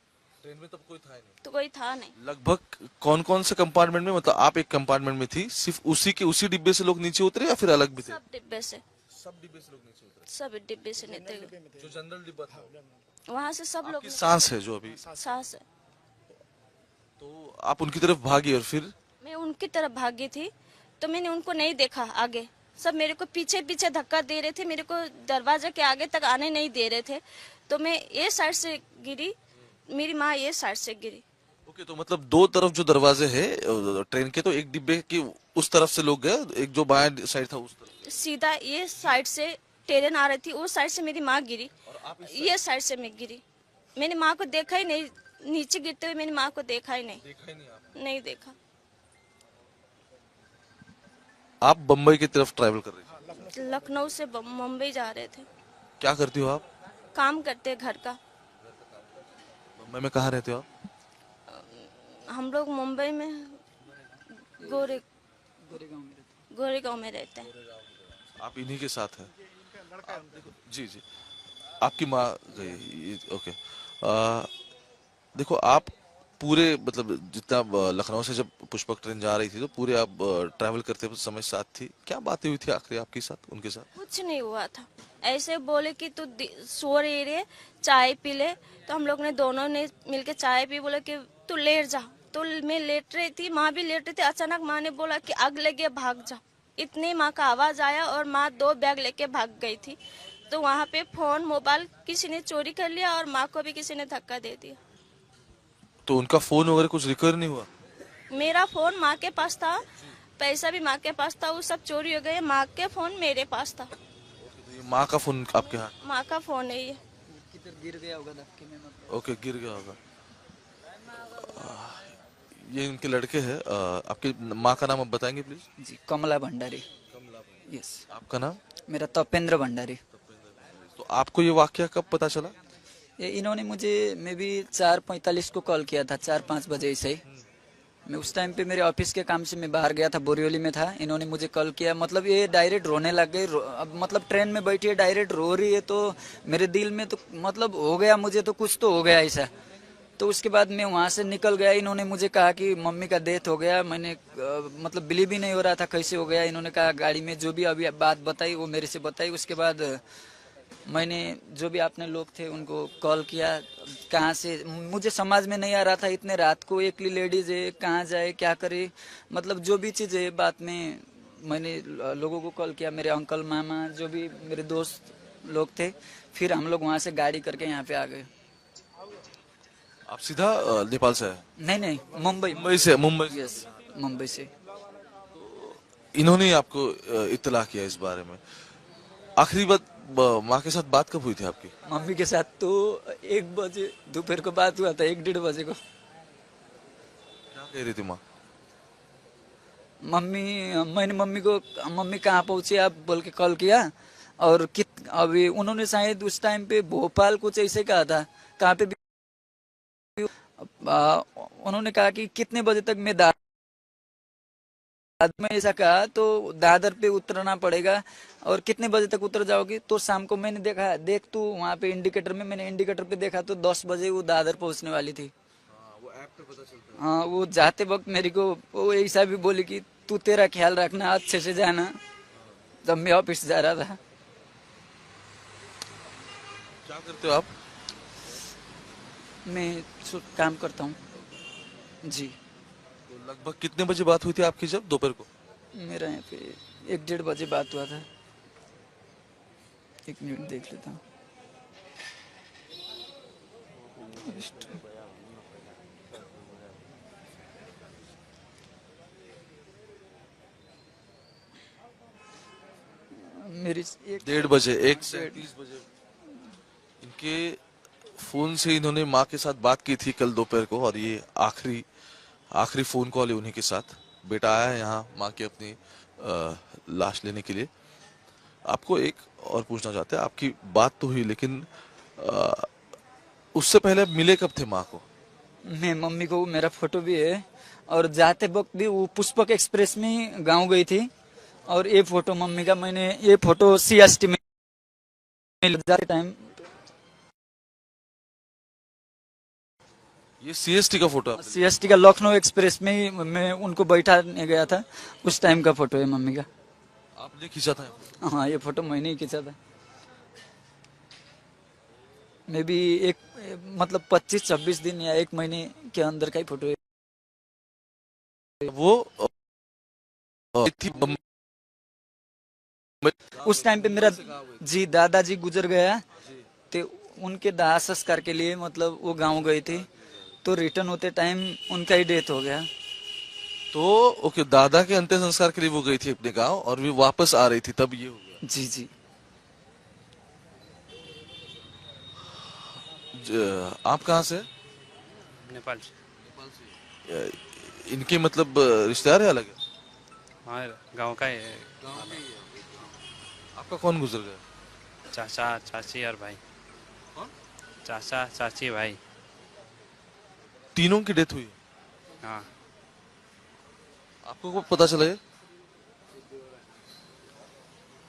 ट्रेन में तब कोई था ही नहीं? तो कोई था नहीं। लगभग कौन कौन से कंपार्टमेंट में, मतलब आप एक कंपार्टमेंट में थी, सिर्फ उसी डिब्बे से लोग नीचे उतरे या फिर अलग भी थे? सब डिब्बे से, सब डिब्बे से लोग नीचे उतरे? सब डिब्बे से नहीं थे। जो जनरल डिब्बा था, वहाँ से सब लोग आपकी सांस है जो अभी, सांस है। तो आप उनकी तरफ भागी और फिर? मैं उनकी तरफ भागी थी, तो मैंने उनको नहीं देखा आगे। सब मेरे को पीछे पीछे धक्का दे रहे थे, मेरे को दरवाजे के आगे तक आने नहीं दे रहे थे। तो मैं ये साइड से गिरी, मेरी माँ ये साइड से गिरी। ओके, तो मतलब 2 तरफ जो दरवाजे हैं ट्रेन के, तो एक डिब्बे की उस तरफ से लोग गए, एक जो बाएं साइड था उस तरफ। सीधा ये साइड से ट्रेन आ रही थी, उस साइड से मेरी माँ गिरी, ये साइड से मैं गिरी। मैंने माँ को देखा ही नहीं, नीचे गिरते हुए मैंने माँ को देखा ही नहीं। देखा ही नहीं आपने? नहीं देखा। आप बम्बई की तरफ ट्रैवल कर रही थी? लखनऊ से मुंबई जा रहे थे। क्या करती हो आप? काम करते हैं घर का। मुंबई में कहाँ रहते हो आप? हम लोग मुंबई में गोरेगांव में रहते हैं। आप इन्हीं के साथ हैं? जी जी, आपकी माँ गई, ओके। देखो, आप पूरे, मतलब जितना लखनऊ से जब पुष्पक ट्रेन जा रही थी, तो पूरे आप ट्रैवल करते समय साथ थी। क्या बातें हुई थी आखिरी आपके साथ, उनके साथ? कुछ नहीं हुआ था, ऐसे बोले कि तू सो रही रे, चाय पी ले। तो हम लोग ने दोनों ने मिलके चाय पी, बोले कि तू लेट जा। तो मैं लेट रही थी, माँ भी लेट रही थी। अचानक माँ ने बोला कि आग लगी, भाग जा। इतने माँ का आवाज आया और माँ 2 बैग लेके भाग गई थी। तो वहाँ पे फोन मोबाइल किसी ने चोरी कर लिया, और माँ को भी किसी ने धक्का दे दिया। तो उनका फोन वगैरह कुछ रिकवर नहीं हुआ? मेरा फोन माँ के पास था, पैसा भी माँ के पास था, वो सब चोरी हो गए। माँ के फोन मेरे पास था। तो ये माँ का फोन आपके हाथ? माँ का फोन है ये। किधर गिर गया होगा धक्के में, मतलब। ओके, गिर गया होगा। ये इनके लड़के हैं। आपकी माँ का नाम आप बताएंगे प्लीज? जी, कमला भंडारी। यस। आपका नाम? मेरा तपेंद्र भंडारी। तो आपको ये वाकया कब पता चला? ये इन्होंने मुझे मे बी 4:45 को कॉल किया था, 4-5 बजे ऐसे ही। मैं उस टाइम पे मेरे ऑफिस के काम से मैं बाहर गया था, बोरियोली में था। इन्होंने मुझे कॉल किया, मतलब ये डायरेक्ट रोने लग गई। अब मतलब ट्रेन में बैठी है, डायरेक्ट रो रही है, तो मेरे दिल में तो मतलब हो गया, मुझे तो कुछ तो हो गया ऐसा। तो उसके बाद मैं वहाँ से निकल गया। इन्होंने मुझे कहा कि मम्मी का डेथ हो गया। मैंने मतलब बिलीव ही नहीं हो रहा था कैसे हो गया। इन्होंने कहा गाड़ी में जो भी अभी बात बताई वो मेरे से बताई। उसके बाद मैंने जो भी अपने लोग थे उनको कॉल किया। कहाँ से, मुझे समझ में नहीं आ रहा था, इतने रात को एकली लेडीज है, कहाँ जाए क्या करे, मतलब जो भी चीज़ है। बाद में मैंने लोगों को कॉल किया, मेरे अंकल मामा जो भी मेरे दोस्त लोग थे। फिर हम लोग वहाँ से गाड़ी करके यहाँ पे आ गए। आप सीधा नेपाल से है? नहीं, मुंबई। मुंबई से? मुंबई? यस, मुंबई से। इन्होंने आपको इत्तला किया इस बारे में? आखिरी बात माँ के साथ बात कब हुई थी आपकी? मम्मी के साथ तो 1 बजे दोपहर को बात हुआ था, 1-1:30 बजे को। क्या कह रही थी माँ? मम्मी मैंने मम्मी कहाँ पहुंची आप बोल के कॉल किया, और अभी उन्होंने शायद उस टाइम पे भोपाल कुछ ऐसे कहा था, कहाँ पे भी उन्होंने कहा कि कितने बजे तक मैं में ऐसा कहा तो दादर पे उतरना पड़ेगा, और कितने बजे तक उतर जाओगी, तो शाम को मैंने देखा देख तू वहाँ पे इंडिकेटर में, मैंने इंडिकेटर पे देखा तो 10 बजे वो दादर पहुंचने वाली थी। वो ऐप पे पता चलता है। हाँ, वो जाते वक्त मेरे को वो ऐसा भी बोली कि तू तेरा ख्याल रखना, अच्छे से जाना, जब मैं ऑफिस जा रहा था। क्या करते हो आप? मैं काम करता हूँ जी। तो लगभग कितने बजे बात हुई थी आपकी जब दोपहर को? मेरा यहाँ पे 1-1:30 बजे बात हुआ था। 1 मिनट देख लेता हूँ। मेरी 1:30 बजे, 1:37 इनके फोन से इन्होंने माँ के साथ बात की थी कल दोपहर को, और ये आखिरी आखिरी फोन कॉल है उन्हीं के साथ। बेटा आया है यहाँ माँ की अपनी लाश लेने के लिए। आपको एक और पूछना चाहते हैं, आपकी बात तो हुई लेकिन अ, उससे पहले आप मिले कब थे माँ को? मैं मम्मी को, मेरा फोटो भी है, और जाते वक्त भी वो पुष्पक एक्सप्रेस में गांव गई थी, और ये फोटो मम्मी का, मैंने ये फोटो CST में जाते टाइम, ये CST का फोटो आपने लिया? CST का लखनऊ एक्सप्रेस में ही मैं उनको बैठाने गया था, उस टाइम का फोटो है मम्मी का। आपने खींचा था? हाँ, ये फोटो मैंने ही खींचा था। मे भी एक मतलब 25-26 दिन या 1 महीने के अंदर का ही फोटो है। वो थी बम्बई। उस टाइम पे मेरा जी दादाजी गुजर गया, तो उनके दाह संस्कार के लिए मतलब वो गांव गए थे, तो रिटर्न होते टाइम उनका ही डेथ हो गया। तो ओके, दादा के अंतिम संस्कार के लिए वो गई थी अपने गांव, और भी वापस आ रही थी तब ये हो गया। जी जी। आप कहाँ से? नेपाल से। इनके मतलब रिश्तेदार है अलग है? हाँ, गांव का ही है। आपका कौन गुजर गया? चाचा चाची और भाई। कौन? चाचा चाची भाई। तीनों की डेथ हुई? हाँ, आपको कब पता चला ये?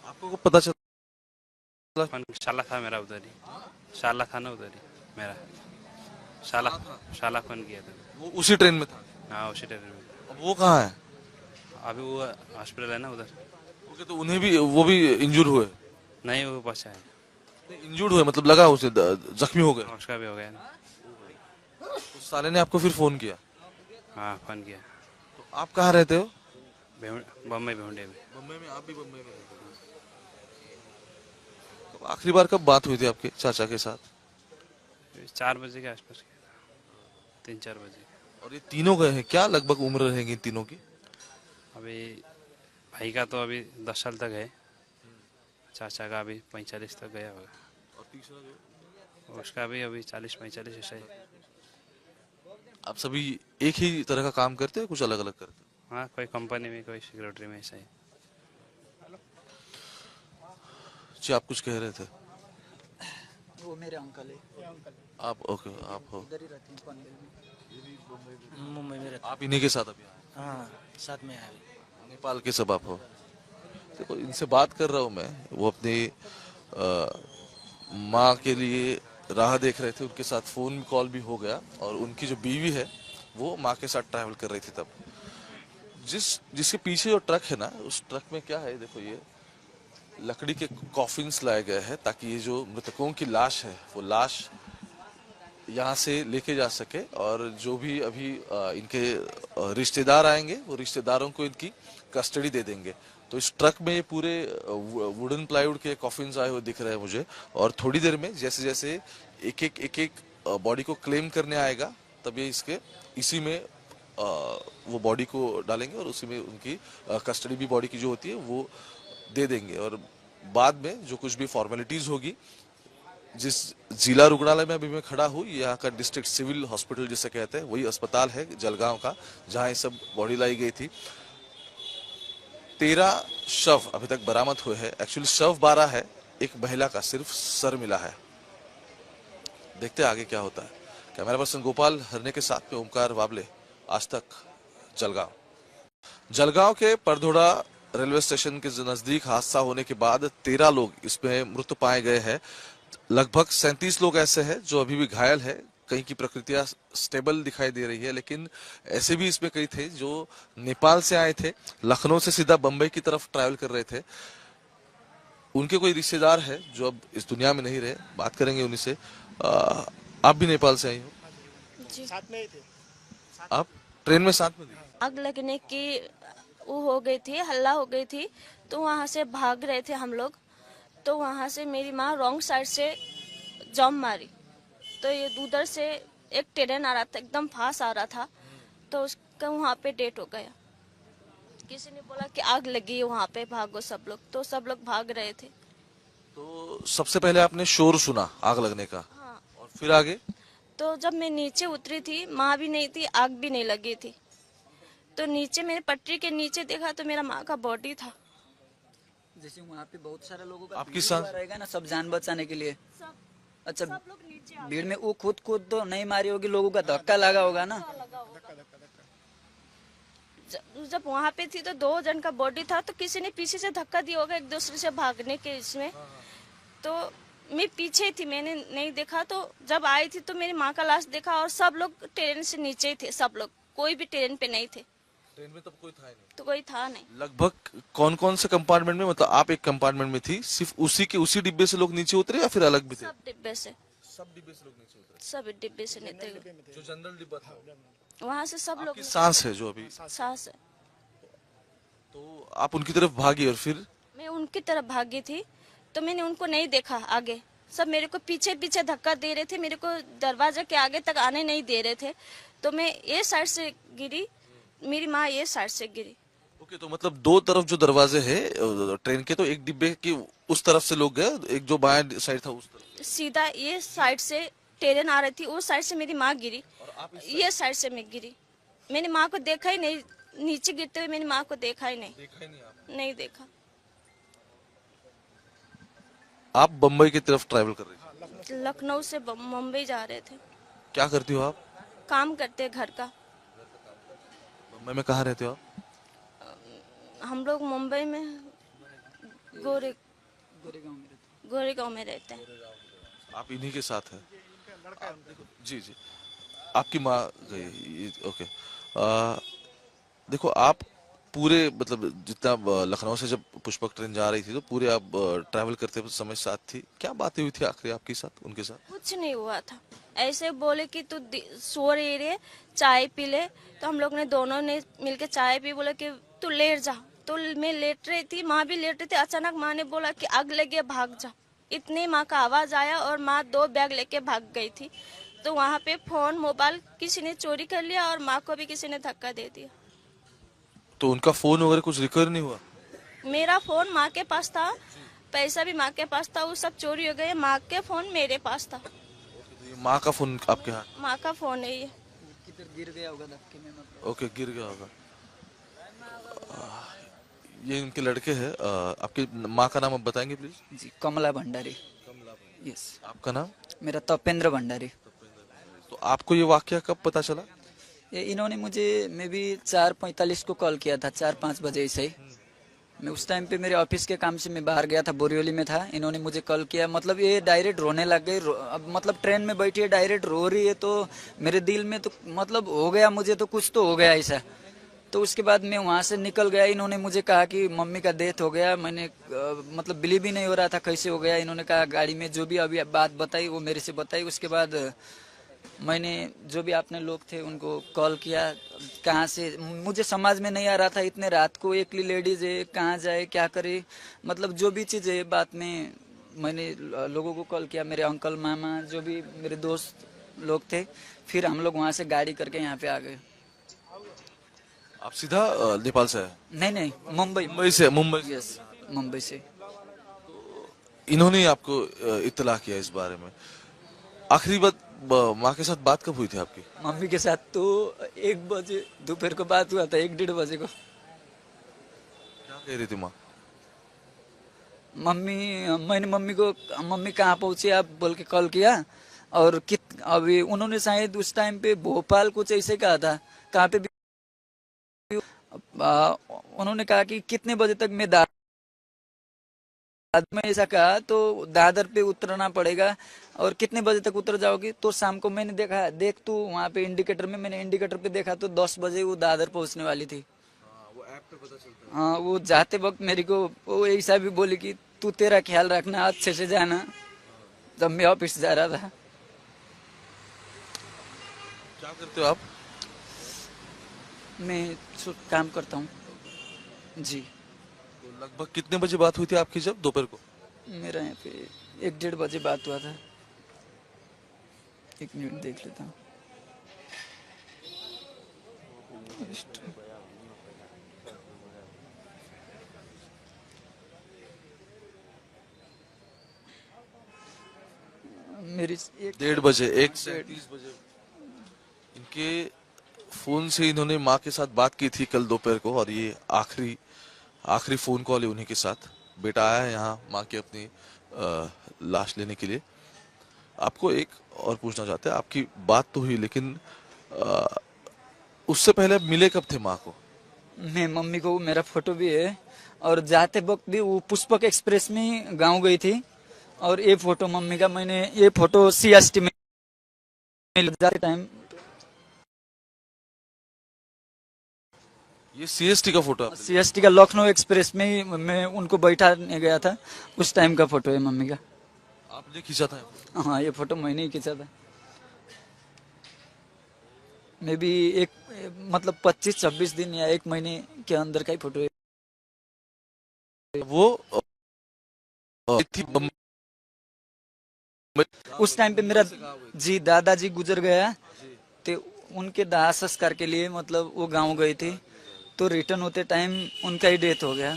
आपको कब पता चला? फोन शाला था मेरा उधर ही। शाला था ना उधर ही मेरा। शाला फोन किया था। वो उसी ट्रेन में था? हाँ, उसी ट्रेन में। अब वो कहाँ है? अभी वो हॉस्पिटल है ना उधर। ओके, तो उन्हें भी, वो भी इंजूर हुए? नहीं, वो बचा है। इंजूर्ड हुए मतलब लगा उसे, जख्मी हो गए? उसका भी हो गया ना। तो साले ने आपको फिर फोन किया? हाँ, फोन किया। तो आप कहाँ रहते हो? बम्बई भेंडे में। बम्बई में? आप भी बम्बई में रहते हो? तो आखिरी बार कब बात हुई थी आपके चाचा के साथ? 4 बजे के आसपास किया था। 3-4 बजे। और ये तीनों गए हैं, क्या लगभग उम्र रहेगी इन तीनों की? अभी भाई का तो अभी 10 साल तक है। चाचा का अभी 45 तक गया होगा। और तीसरा जो? उसका भी अभी 40-45 ऐसा ही। आप सभी एक ही तरह का काम करते हैं, कुछ अलग अलग करते हैं? हाँ, कोई कंपनी में, कोई सिक्योरिटी में, ऐसा ही। जी, आप कुछ कह रहे थे? वो मेरे अंकल है, आप ओके, आप हो, इधर ही रहते हैं पनवेल में। मुंबई में रहता। आप इन्हीं के साथ अभी आए? हाँ, साथ में है। नेपाल के सब आप हो? देखो, इनसे बात कर रहा हूँ मैं, वो अपनी माँ के लिए राह देख रहे थे, उनके साथ फोन कॉल भी हो गया, और उनकी जो बीवी है वो माँ के साथ ट्रैवल कर रही थी तब। जिसके पीछे जो ट्रक है ना, उस ट्रक में क्या है देखो, ये लकड़ी के कॉफिन्स लाए गए हैं ताकि ये जो मृतकों की लाश है वो लाश यहाँ से लेके जा सके, और जो भी अभी इनके रिश्तेदार आएंगे वो रिश्तेदारों को इनकी कस्टडी दे देंगे। तो इस ट्रक में ये पूरे वुडन प्लाईवुड के कॉफिन्स आए हुए दिख रहे हैं मुझे, और थोड़ी देर में जैसे जैसे एक एक बॉडी को क्लेम करने आएगा, तब ये इसी में वो बॉडी को डालेंगे, और उसी में उनकी कस्टडी भी बॉडी की जो होती है वो दे देंगे, और बाद में जो कुछ भी फॉर्मेलिटीज होगी जिस जिला रुग्णालय में अभी मैं खड़ा हूँ, यहाँ का डिस्ट्रिक्ट सिविल हॉस्पिटल जिसे कहते हैं, वही अस्पताल है जलगांव का, जहाँ ये सब बॉडी लाई गई थी। 13 शव अभी तक बरामद हुए हैं। एक्चुअली शव 12 है, एक महिला का सिर्फ सर मिला है। देखते हैं आगे क्या होता है। कैमरा पर्सन गोपाल हरने के साथ में ओमकार वाबले, आज तक जलगांव। जलगांव के परधोड़ा रेलवे स्टेशन के नजदीक हादसा होने के बाद 13 लोग इसमें मृत पाए गए हैं। लगभग 37 लोग ऐसे हैं जो अभी भी घायल है। कहीं की प्रकृतियां स्टेबल दिखाई दे रही है, लेकिन ऐसे भी इसमें कई थे जो नेपाल से आए थे, लखनऊ से सीधा बंबई की तरफ ट्रैवल कर रहे थे। उनके कोई रिश्तेदार है जो अब इस दुनिया में नहीं रहे, बात करेंगे उन्हीं से। आप भी नेपाल से आई हो? जी। साथ में ही थे। आप ट्रेन में साथ में थे? आग लगने की वो हो गई थी, हल्ला हो गई थी, तो वहाँ से भाग रहे थे हम लोग। तो वहाँ से मेरी माँ रॉन्ग साइड से जंप मारी, तो ये उधर से एक ट्रेन आ रहा था, एकदम फास्ट आ रहा था, तो उसका वहाँ पे डेथ हो गया। किसी ने बोला कि आग लगी है वहाँ पे, भागो सब लोग, तो सब लोग भाग रहे थे। तो सबसे पहले आपने शोर सुना आग लगने का, हाँ, और फिर आगे? तो जब मैं नीचे उतरी थी, माँ भी नहीं थी, आग भी नहीं लगी थी, तो नीचे मैंने पटरी के नीचे देखा तो मेरा माँ का बॉडी था। जैसे वहाँ पे बहुत सारे लोगों का आपकी भीड़ सांस- हुआ रहेगा ना, सब जान बचाने के लिए। सब अच्छा, सब लोग नीचे आ भीड़ में वो खुद तो नहीं मारी होगी, लोगों का धक्का लगा होगा ना। लगा होगा। जब वहाँ पे थी तो 2 जन का बॉडी था, तो किसी ने पीछे से धक्का दिया होगा एक दूसरे से भागने के इसमें। तो मैं पीछे थी, मैंने नहीं देखा। तो जब आई थी तो मेरी माँ का लाश देखा, और सब लोग ट्रेन से नीचे ही थे, सब लोग, कोई भी ट्रेन पे नहीं थे। ट्रेन में तब कोई था ही नहीं। तो कोई था नहीं। लगभग कौन कौन से कंपार्टमेंट में, मतलब आप एक कंपार्टमेंट में थी, सिर्फ उसी डिब्बे से लोग नीचे उतरे या फिर अलग भी थे? सब डिब्बे से, सब डिब्बे से लोग नीचे उतरे। सब डिब्बे से नहीं थे। जो जनरल डिब्बा था, वहाँ से सब लोग आपकी सांस है जो अभी, सांस है। तो आप उनकी तरफ भागी और फिर? मैं उनकी तरफ भागी थी, तो मैंने उनको नहीं देखा आगे। सब मेरे को पीछे पीछे धक्का दे रहे थे, मेरे को दरवाजा के आगे तक आने नहीं दे रहे थे। तो मैं ये साइड से गिरी, मेरी माँ ये साइड से गिरी। ओके, तो मतलब 2 तरफ जो दरवाजे हैं ट्रेन के, तो एक डिब्बे की उस तरफ से लोग गए, एक जो बाएं साइड था उस तरफ। सीधा ये साइड से ट्रेन आ रही थी, उस साइड से मेरी माँ गिरी, ये साइड से मैं गिरी। मैंने माँ को देखा ही नहीं, नीचे गिरते हुए मेरी माँ को देखा ही नहीं। देखा ही नहीं आपने? नहीं देखा। आप बम्बई की तरफ ट्रैवल कर रही थी? लखनऊ से मुंबई जा रहे थे। क्या करती हो आप? काम करते घर का। बम्बई में कहाँ रहते हो आप? हम लोग मुंबई में गोरेगांव में रहते हैं। आप इन्हीं के साथ हैं? जी जी, आपकी माँ गई, ओके। देखो, आप पूरे, मतलब जितना लखनऊ से जब पुष्पक ट्रेन जा रही थी, तो पूरे आप ट्रैवल करते समय साथ थी। क्या बातें हुई थी आखिरी आपके साथ, उनके साथ? कुछ नहीं हुआ था, ऐसे बोले कि तू सो रही रे, चाय पी ले। तो हम लोग ने दोनों ने मिलके चाय पी, बोले कि तू लेट जा। तो मैं लेट रही थी, माँ भी लेट रही थी। अचानक माँ ने बोला कि आग लगी है, भाग जा। इतने माँ का आवाज आया और माँ 2 बैग लेके भाग गई थी। तो वहाँ पे फोन मोबाइल किसी ने चोरी कर लिया, और माँ को भी किसी ने धक्का दे दिया। तो उनका फोन वगैरह कुछ रिकवर नहीं हुआ? मेरा फोन माँ के पास था, पैसा भी माँ के पास था, वो सब चोरी हो गए। माँ के फोन मेरे पास था। माँ का फोन आपके हाथ? माँ का फोन है ये। किधर गिर गया होगा धक्के में, मतलब। ओके, गिर गया होगा। ये इनके लड़के हैं। आपकी माँ का नाम आप बताएंगे प्लीज? जी, कमला भंडारी। यस। आपका नाम? मेरा तपेंद्र भंडारी। तो आपको ये वाकया कब पता चला? ये इन्होंने मुझे मे बी 4:45 को कॉल किया था, 4-5 बजे ऐसे ही। मैं उस टाइम पे मेरे ऑफिस के काम से मैं बाहर गया था, बोरिवली में था। इन्होंने मुझे कॉल किया, मतलब ये डायरेक्ट रोने लग गई। अब मतलब ट्रेन में बैठी है, डायरेक्ट रो रही है, तो मेरे दिल में तो मतलब हो गया, मुझे तो कुछ तो हो गया ऐसा। तो उसके बाद मैं वहाँ से निकल गया। इन्होंने मुझे कहा कि मम्मी का डेथ हो गया। मैंने मतलब बिलीव ही नहीं हो रहा था कैसे हो गया। इन्होंने कहा गाड़ी में जो भी अभी बात बताई वो मेरे से बताई। उसके बाद मैंने जो भी अपने लोग थे उनको कॉल किया। कहाँ से, मुझे समझ में नहीं आ रहा था, इतने रात को एकली लेडीज है, कहाँ जाए क्या करे, मतलब जो भी चीज़ है। बात में मैंने लोगों को कॉल किया, मेरे अंकल, मामा, जो भी मेरे दोस्त लोग थे। फिर हम लोग वहाँ से गाड़ी करके यहाँ पे आ गए। आप सीधा नेपाल से है? नहीं, मुंबई। मुंबई से? मुंबई से? यस, मुंबई से। इन्होंने ही आपको इत्तला किया इस बारे में। आखिरी बात माँ के साथ बात कब हुई थी आपकी? मम्मी के साथ तो 1 बजे दोपहर को बात हुआ था, 1-1:30 को। क्या कह रही थी माँ? मैंने मम्मी को, मम्मी कहाँ पहुंची आप बोल के कॉल किया, और अभी उन्होंने शायद उस टाइम पे भोपाल कुछ ऐसे कहा था, कहाँ पे भी उन्होंने कहा कि कितने बजे तक मैं में ऐसा कहा तो दादर पे उतरना पड़ेगा, और कितने बजे तक उतर जाओगी? तो शाम को मैंने देखा, देख तू वहाँ पे इंडिकेटर में, मैंने इंडिकेटर पे देखा तो 10 बजे वो दादर पहुंचने वाली थी। वो ऐप पे पता चलता है। हाँ, वो जाते वक्त मेरे को वो ऐसा भी बोली कि तू तेरा ख्याल रखना, अच्छे से जाना, जब मैं ऑफिस जा रहा था। क्या करते हो आप? मैं काम करता हूँ जी। तो लगभग कितने बजे बात हुई थी आपकी जब दोपहर को? मेरा यहाँ पे 1-1:30 बात हुआ था। 1 मिनट देख लेता हूँ। मेरी 1:30 1:37 इनके फोन से इन्होंने माँ के साथ बात की थी कल दोपहर को, और ये आखिरी फोन कॉल है उन्हीं के साथ। बेटा आया है यहाँ माँ की अपनी लाश लेने के लिए। आपको एक और पूछना चाहते हैं, आपकी बात तो हुई लेकिन उससे पहले आप मिले कब थे माँ को? मैं मम्मी को, मेरा फोटो भी है, और जाते वक्त भी वो पुष्पक एक्सप्रेस में गांव गई थी, और ये फोटो मम्मी का, मैंने ये फोटो CST में जाते टाइम, ये CST का फोटो आपने लिया? CST का लखनऊ एक्सप्रेस में ही मैं उनको बैठाने गया था, उस टाइम का फोटो है मम्मी का। आपने खींचा था? हाँ, ये फोटो मैंने ही खींचा था। मे भी एक मतलब 25-26 दिन या 1 महीने के अंदर का ही फोटो है। वो थी उस टाइम पे मेरा जी दादाजी गुजर गया, तो उनके दाह संस्कार के लिए मतलब वो गांव गए थे, तो रिटर्न होते टाइम उनका ही डेथ हो गया।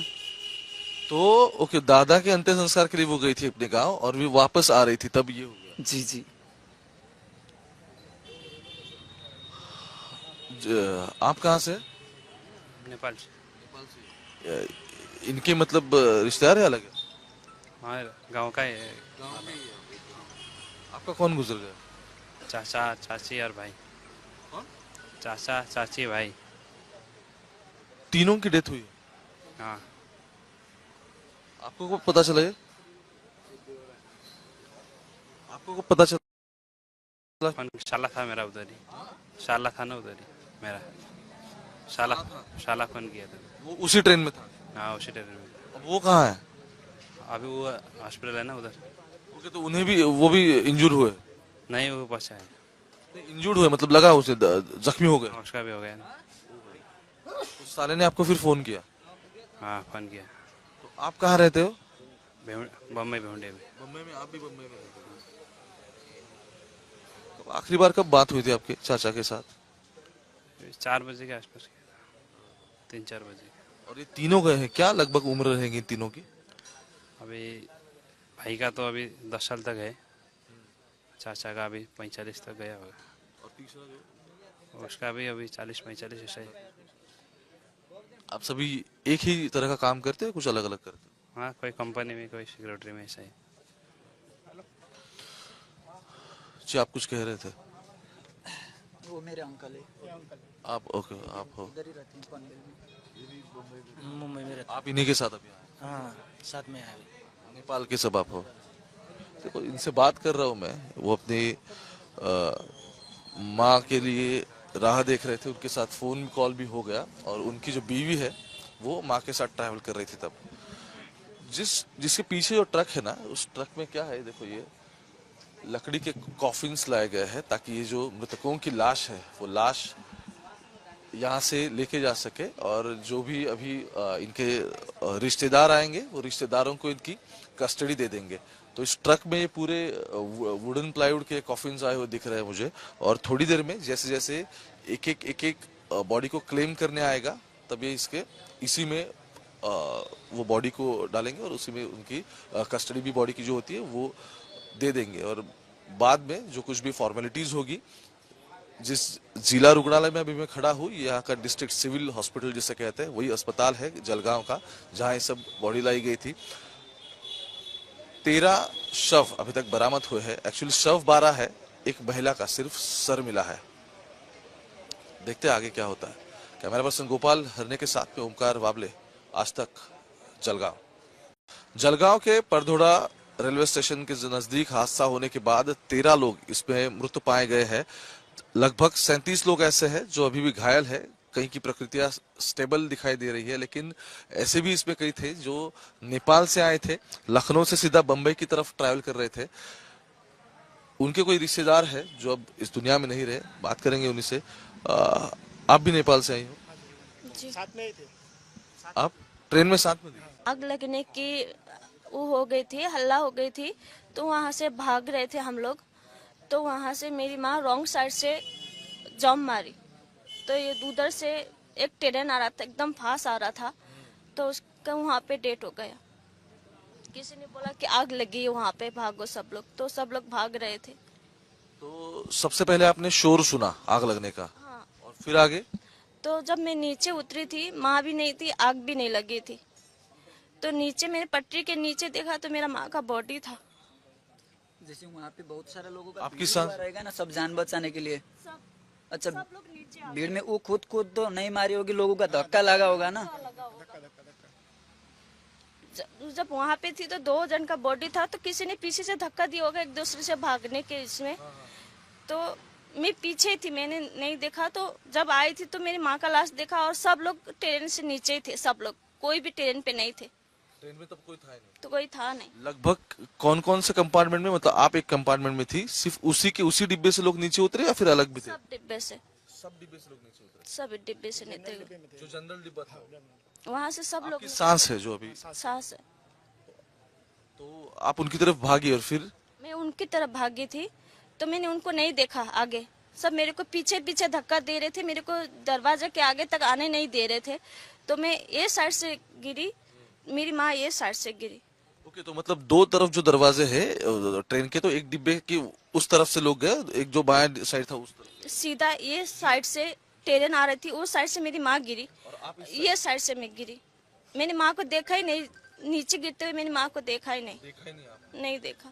तो ओके, दादा के अंतिम संस्कार के लिए वो गई थी अपने गांव, और भी वापस आ रही थी तब ये हो गया। जी जी। आप कहाँ से? नेपाल से। इनके मतलब रिश्तेदार है अलग है? हाँ, गांव का है। आपका कौन गुजर गया? चाचा चाची और भाई। कौन? चाचा चाची भाई। तीनों की डेथ हुई? हाँ। आपको को पता चला ये? आपको को पता चला? शाला था मेरा उधर ही, शाला था ना उधर ही मेरा, शाला फोन किया था। वो उसी ट्रेन में था? हाँ, उसी ट्रेन में। अब वो कहाँ है? अभी वो हॉस्पिटल है ना उधर। ओके, तो उन्हें भी, वो भी इंजूर हुए? नहीं, वो बचा है। इंजूर्ड हुए मतलब लगा उसे, जख्मी हो गए? उसका भी हो गया ना। तो साले ने आपको फिर फोन किया? हाँ, फोन किया। तो आप कहाँ रहते हो? बम्बई भेंडे में। बम्बई में? आप भी बम्बई में रहते हो? तो आखिरी बार कब बात हुई थी आपके चाचा के साथ? 4 बजे के आसपास किया था, 3-4 बजे। और ये तीनों गए हैं, क्या लगभग उम्र रहेंगी इन तीनों की? अभी भाई का तो अभी 10 साल तक है, चाचा का अभी 45 तक गया होगा, और तीसरा जो, उसका भी अभी 40-45 ऐसा ही। आप सभी एक ही तरह का काम करते हैं, कुछ अलग अलग करते हैं? हाँ, कोई कंपनी में, कोई सिक्योरिटी में, ऐसा ही। जी, आप कुछ कह रहे थे? वो मेरे अंकल है। आप ओके, आप हो? इधर ही रहते हैं पनवेल में। मुंबई में रहता। आप इन्हीं के साथ अभी आए? हाँ, साथ में है। नेपाल के सब आप हो? देखो, इनसे बात कर रहा हूँ मैं, वो अपनी माँ के लिए राह देख रहे थे, उनके साथ फोन कॉल भी हो गया, और उनकी जो बीवी है वो माँ के साथ ट्रैवल कर रही थी तब। जिसके पीछे जो ट्रक है ना, उस ट्रक में क्या है, देखो ये लकड़ी के कॉफिन्स लाए गए हैं, ताकि ये जो मृतकों की लाश है वो लाश यहाँ से लेके जा सके, और जो भी अभी इनके रिश्तेदार आएंगे वो रिश्तेदारों को इनकी कस्टडी दे देंगे। तो इस ट्रक में ये पूरे वुडन प्लाईवुड के कॉफिन्स आए हुए दिख रहे हैं मुझे, और थोड़ी देर में जैसे जैसे एक एक बॉडी को क्लेम करने आएगा, तब ये इसी में वो बॉडी को डालेंगे और उसी में उनकी कस्टडी भी बॉडी की जो होती है वो दे देंगे। और बाद में जो कुछ भी फॉर्मेलिटीज होगी, जिस जिला रुग्णालय में अभी मैं खड़ा हूँ, यहाँ का डिस्ट्रिक्ट सिविल हॉस्पिटल जिसे कहते हैं, वही अस्पताल है जलगांव का, जहाँ ये सब बॉडी लाई गई थी। 13 शव अभी तक बरामद हुए हैं। एक्चुअली शव 12 है, एक महिला का सिर्फ सर मिला है। देखते हैं आगे क्या होता है। कैमरा पर्सन गोपाल हरने के साथ में ओमकार वाबले, आज तक, जलगांव। जलगांव के परधोड़ा रेलवे स्टेशन के नजदीक हादसा होने के बाद 13 लोग इसमें मृत पाए गए हैं। लगभग 37 लोग ऐसे हैं जो अभी भी घायल है। कहीं की प्रकृतियां स्टेबल दिखाई दे रही है, लेकिन ऐसे भी इसमें कई थे जो नेपाल से आए थे, लखनऊ से सीधा बंबई की तरफ ट्रैवल कर रहे थे। उनके कोई रिश्तेदार है जो अब इस दुनिया में नहीं रहे, बात करेंगे उन्हीं से। आप भी नेपाल से आई हो? जी। साथ में ही थे। आप ट्रेन में साथ में थी? आग लगने की वो हो गई थी, हल्ला हो गई थी, तो वहाँ से भाग रहे थे हम लोग। तो वहाँ से मेरी माँ रॉन्ग साइड से जंप मारी, तो ये उधर से एक ट्रेन आ रहा था, एकदम फास्ट आ रहा था, तो उसका वहाँ पे डेथ हो गया। किसी ने बोला कि आग लगी है वहाँ पे, भागो सब लोग, तो सब लोग भाग रहे थे। तो सबसे पहले आपने शोर सुना आग लगने का, हाँ। और फिर आगे? तो जब मैं नीचे उतरी थी, माँ भी नहीं थी, आग भी नहीं लगी थी, तो नीचे मैंने पटरी के नीचे देखा तो मेरा माँ का बॉडी था। जैसे वहाँ पे बहुत सारे लोगों का आपकी भीड़ सांस- हुआ रहेगा ना, सब जान बचाने के लिए। सब अच्छा, सब लोग नीचे आ भीड़ में वो खुद तो नहीं मारी होगी, लोगों का धक्का लगा होगा ना। लगा होगा। जब वहाँ पे थी तो 2 जन का बॉडी था, तो किसी ने पीछे से धक्का दिया होगा एक दूसरे से भागने के इसमें। तो मैं पीछे थी, मैंने नहीं देखा। तो जब आई थी तो मेरी माँ का लाश देखा, और सब लोग ट्रेन से नीचे ही थे, सब लोग, कोई भी ट्रेन पे नहीं थे। ट्रेन में तब कोई था ही नहीं? तो कोई था नहीं। लगभग कौन कौन से कंपार्टमेंट में, मतलब आप एक कंपार्टमेंट में थी, सिर्फ उसी डिब्बे से लोग नीचे उतरे या फिर अलग भी थे? सब डिब्बे से, सब डिब्बे से लोग नीचे उतरे। सब डिब्बे से नहीं थे, जो जनरल डिब्बा था, वहाँ से सब लोग। आपकी सांस है जो अभी, सांस है। तो आप उनकी तरफ भागी और फिर? मैं उनकी तरफ भागी थी, तो मैंने उनको नहीं देखा आगे। सब मेरे को पीछे पीछे धक्का दे रहे थे, मेरे को दरवाजे के आगे तक आने नहीं दे रहे थे। तो मैं ये साइड से गिरी, मेरी माँ ये साइड से गिरी। ओके, तो मतलब 2 तरफ जो दरवाजे हैं ट्रेन के, तो एक डिब्बे की उस तरफ से लोग गए, एक जो बाएं साइड था उस तरफ। सीधा ये साइड से ट्रेन आ रही थी, उस साइड से मेरी माँ गिरी, ये साइड से मैं गिरी। मैंने माँ को देखा ही नहीं, नीचे गिरते हुए मैंने माँ को देखा ही नहीं। देखा ही नहीं आपने? नहीं देखा।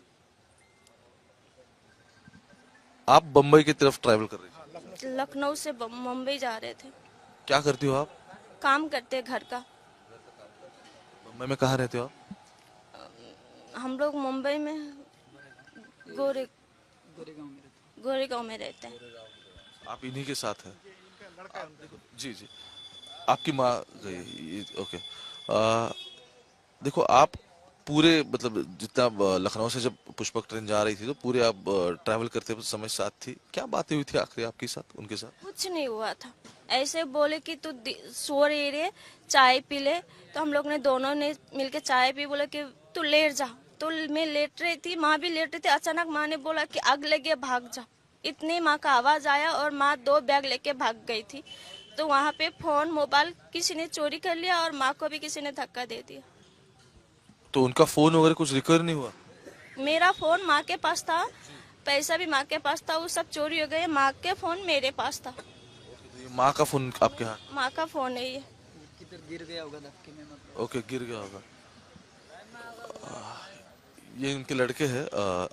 आप बम्बई की तरफ ट्रैवल कर रही थी? लखनऊ से मुंबई जा रहे थे। क्या करती हो आप? काम करते घर का। बम्बई में कहाँ रहते हो आप? हम लोग मुंबई में गोरेगांव में रहते हैं। आप इन्हीं के साथ हैं? जी जी, आपकी माँ गई, ओके। देखो, आप पूरे, मतलब जितना लखनऊ से जब पुष्पक ट्रेन जा रही थी, तो पूरे आप ट्रैवल करते समय साथ थी। क्या बातें हुई थी आखिरी आपके साथ, उनके साथ? कुछ नहीं हुआ था, ऐसे बोले कि तू सो रही रे, चाय पी ले। तो हम लोग ने दोनों ने मिलके चाय पी, बोले कि तू लेट जा। तो मैं लेट रही थी, माँ भी लेट रही थी। अचानक माँ ने बोला कि आग लगी है, भाग जा। इतने माँ का आवाज आया और माँ 2 बैग लेके भाग गई थी। तो वहाँ पे फोन मोबाइल किसी ने चोरी कर लिया, और माँ को भी किसी ने धक्का दे दिया। तो उनका फोन वगैरह कुछ रिकवर नहीं हुआ? मेरा फोन माँ के पास था, पैसा भी माँ के पास था, वो सब चोरी हो गए। माँ के फोन मेरे पास था। तो ये माँ का फोन आपके हाथ? माँ का फोन है ये। किधर गिर गया होगा धक्के में, मतलब। ओके, गिर गया होगा। ये उनके लड़के हैं।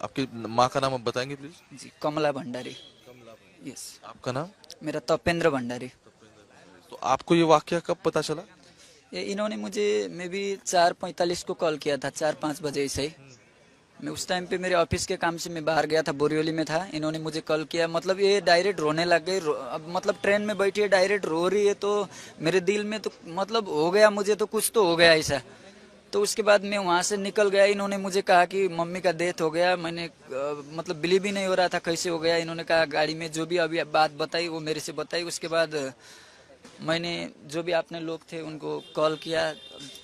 आपकी माँ का नाम आप बताएंगे प्लीज? जी, कमला भंडारी। यस। आपका नाम? मेरा तपेंद्र भंडारी। तो आपको ये वाकया कब पता चला? ये इन्होंने मुझे मे बी 4:45 को कॉल किया था, 4-5 बजे से। मैं उस टाइम पे मेरे ऑफिस के काम से मैं बाहर गया था, बोरिवली में था। इन्होंने मुझे कॉल किया, मतलब ये डायरेक्ट रोने लग गई। अब मतलब ट्रेन में बैठी है, डायरेक्ट रो रही है, तो मेरे दिल में तो मतलब हो गया, मुझे तो कुछ तो हो गया ऐसा। तो उसके बाद मैं वहाँ से निकल गया। इन्होंने मुझे कहा कि मम्मी का डेथ हो गया। मैंने मतलब बिलीव ही नहीं हो रहा था कैसे हो गया। इन्होंने कहा गाड़ी में जो भी अभी बात बताई वो मेरे से बताई। उसके बाद मैंने जो भी आपने लोग थे उनको कॉल किया।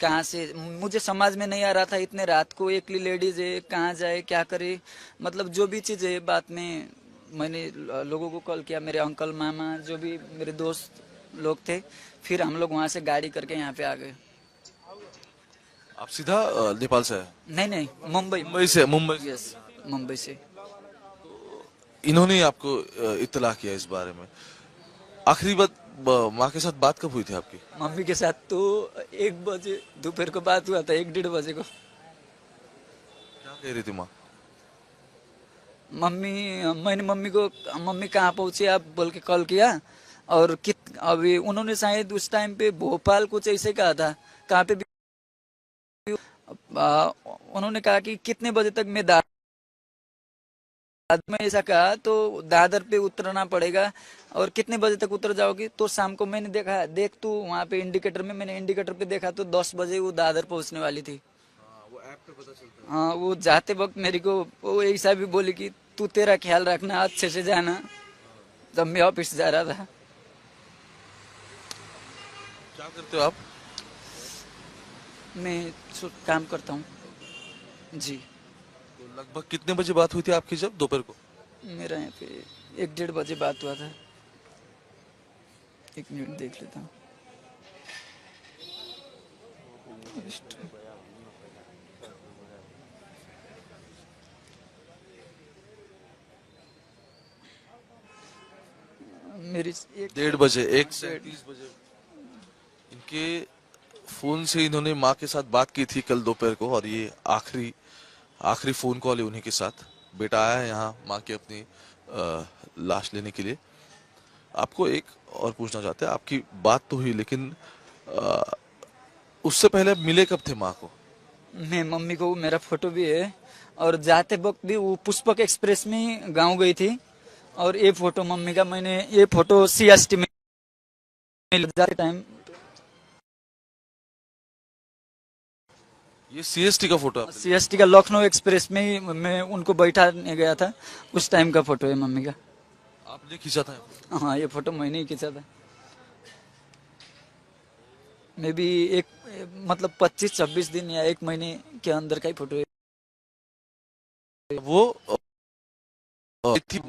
कहाँ से, मुझे समझ में नहीं आ रहा था, इतने रात को एकली लेडीज है, कहाँ जाए क्या करे, मतलब जो भी चीज़ है। बात में मैंने लोगों को कॉल किया, मेरे अंकल मामा जो भी मेरे दोस्त लोग थे। फिर हम लोग वहाँ से गाड़ी करके यहाँ पे आ गए। आप सीधा नेपाल से है? नहीं नहीं, मुंबई। मुंबई से? मुंबई से। यस, मुंबई से। इन्होंने ही आपको इत्तला किया इस बारे में? आखिरी बात माँ के साथ बात कब हुई थी आपकी? मम्मी के साथ तो 1 बजे दोपहर को बात हुआ था, 1-1:30 बजे को। क्या कह रही थी माँ? मैंने मम्मी को, मम्मी कहाँ पहुंचे आप बोल के कॉल किया, और अभी उन्होंने शायद उस टाइम पे भोपाल कुछ ऐसे कहा था, कहाँ पे भी उन्होंने कहा कि कितने बजे तक मैं में ऐसा कहा तो दादर पे उतरना पड़ेगा, और कितने बजे तक उतर जाओगी? तो शाम को मैंने देखा, देख तू वहाँ पे इंडिकेटर में, मैंने इंडिकेटर पे देखा तो 10 बजे वो दादर पहुंचने वाली थी। वो ऐप पे पता चलता है। हाँ, वो जाते वक्त मेरे को वो ऐसा भी बोली कि तू तेरा ख्याल रखना, अच्छे से जाना, जब मैं ऑफिस जा रहा था। क्या करते हो आप? मैं काम करता हूँ जी। तो लगभग कितने बजे बात हुई थी आपकी जब दोपहर को? मेरा यहाँ पे 1-1:30 बजे बात हुआ था। 1 मिनट देख लेता हूँ। मेरी 1:30 बजे, 1:37 बजे इनके फोन से इन्होंने माँ के साथ बात की थी कल दोपहर को, और ये आखिरी फोन कॉल है उन्हीं के साथ। बेटा आया है यहाँ माँ की अपनी लाश लेने के लिए। आपको एक और पूछना चाहते हैं, आपकी बात तो हुई लेकिन अ, उससे पहले आप मिले कब थे माँ को? मैं मम्मी को, मेरा फोटो भी है, और जाते वक्त भी वो पुष्पक एक्सप्रेस में गांव गई थी, और ये फोटो मम्मी का, मैंने ये फोटो CST में जाते टाइम। ये CST का फोटो आपने? CST का लखनऊ एक्सप्रेस में ही मैं उनको बैठाने गया था, उस टाइम का फोटो है मम्मी का। आपने खींचा था? हाँ, ये फोटो मैंने ही खींचा था। मे भी एक, मतलब 25-26 दिन या 1 महीने के अंदर का ही फोटो है। वो थी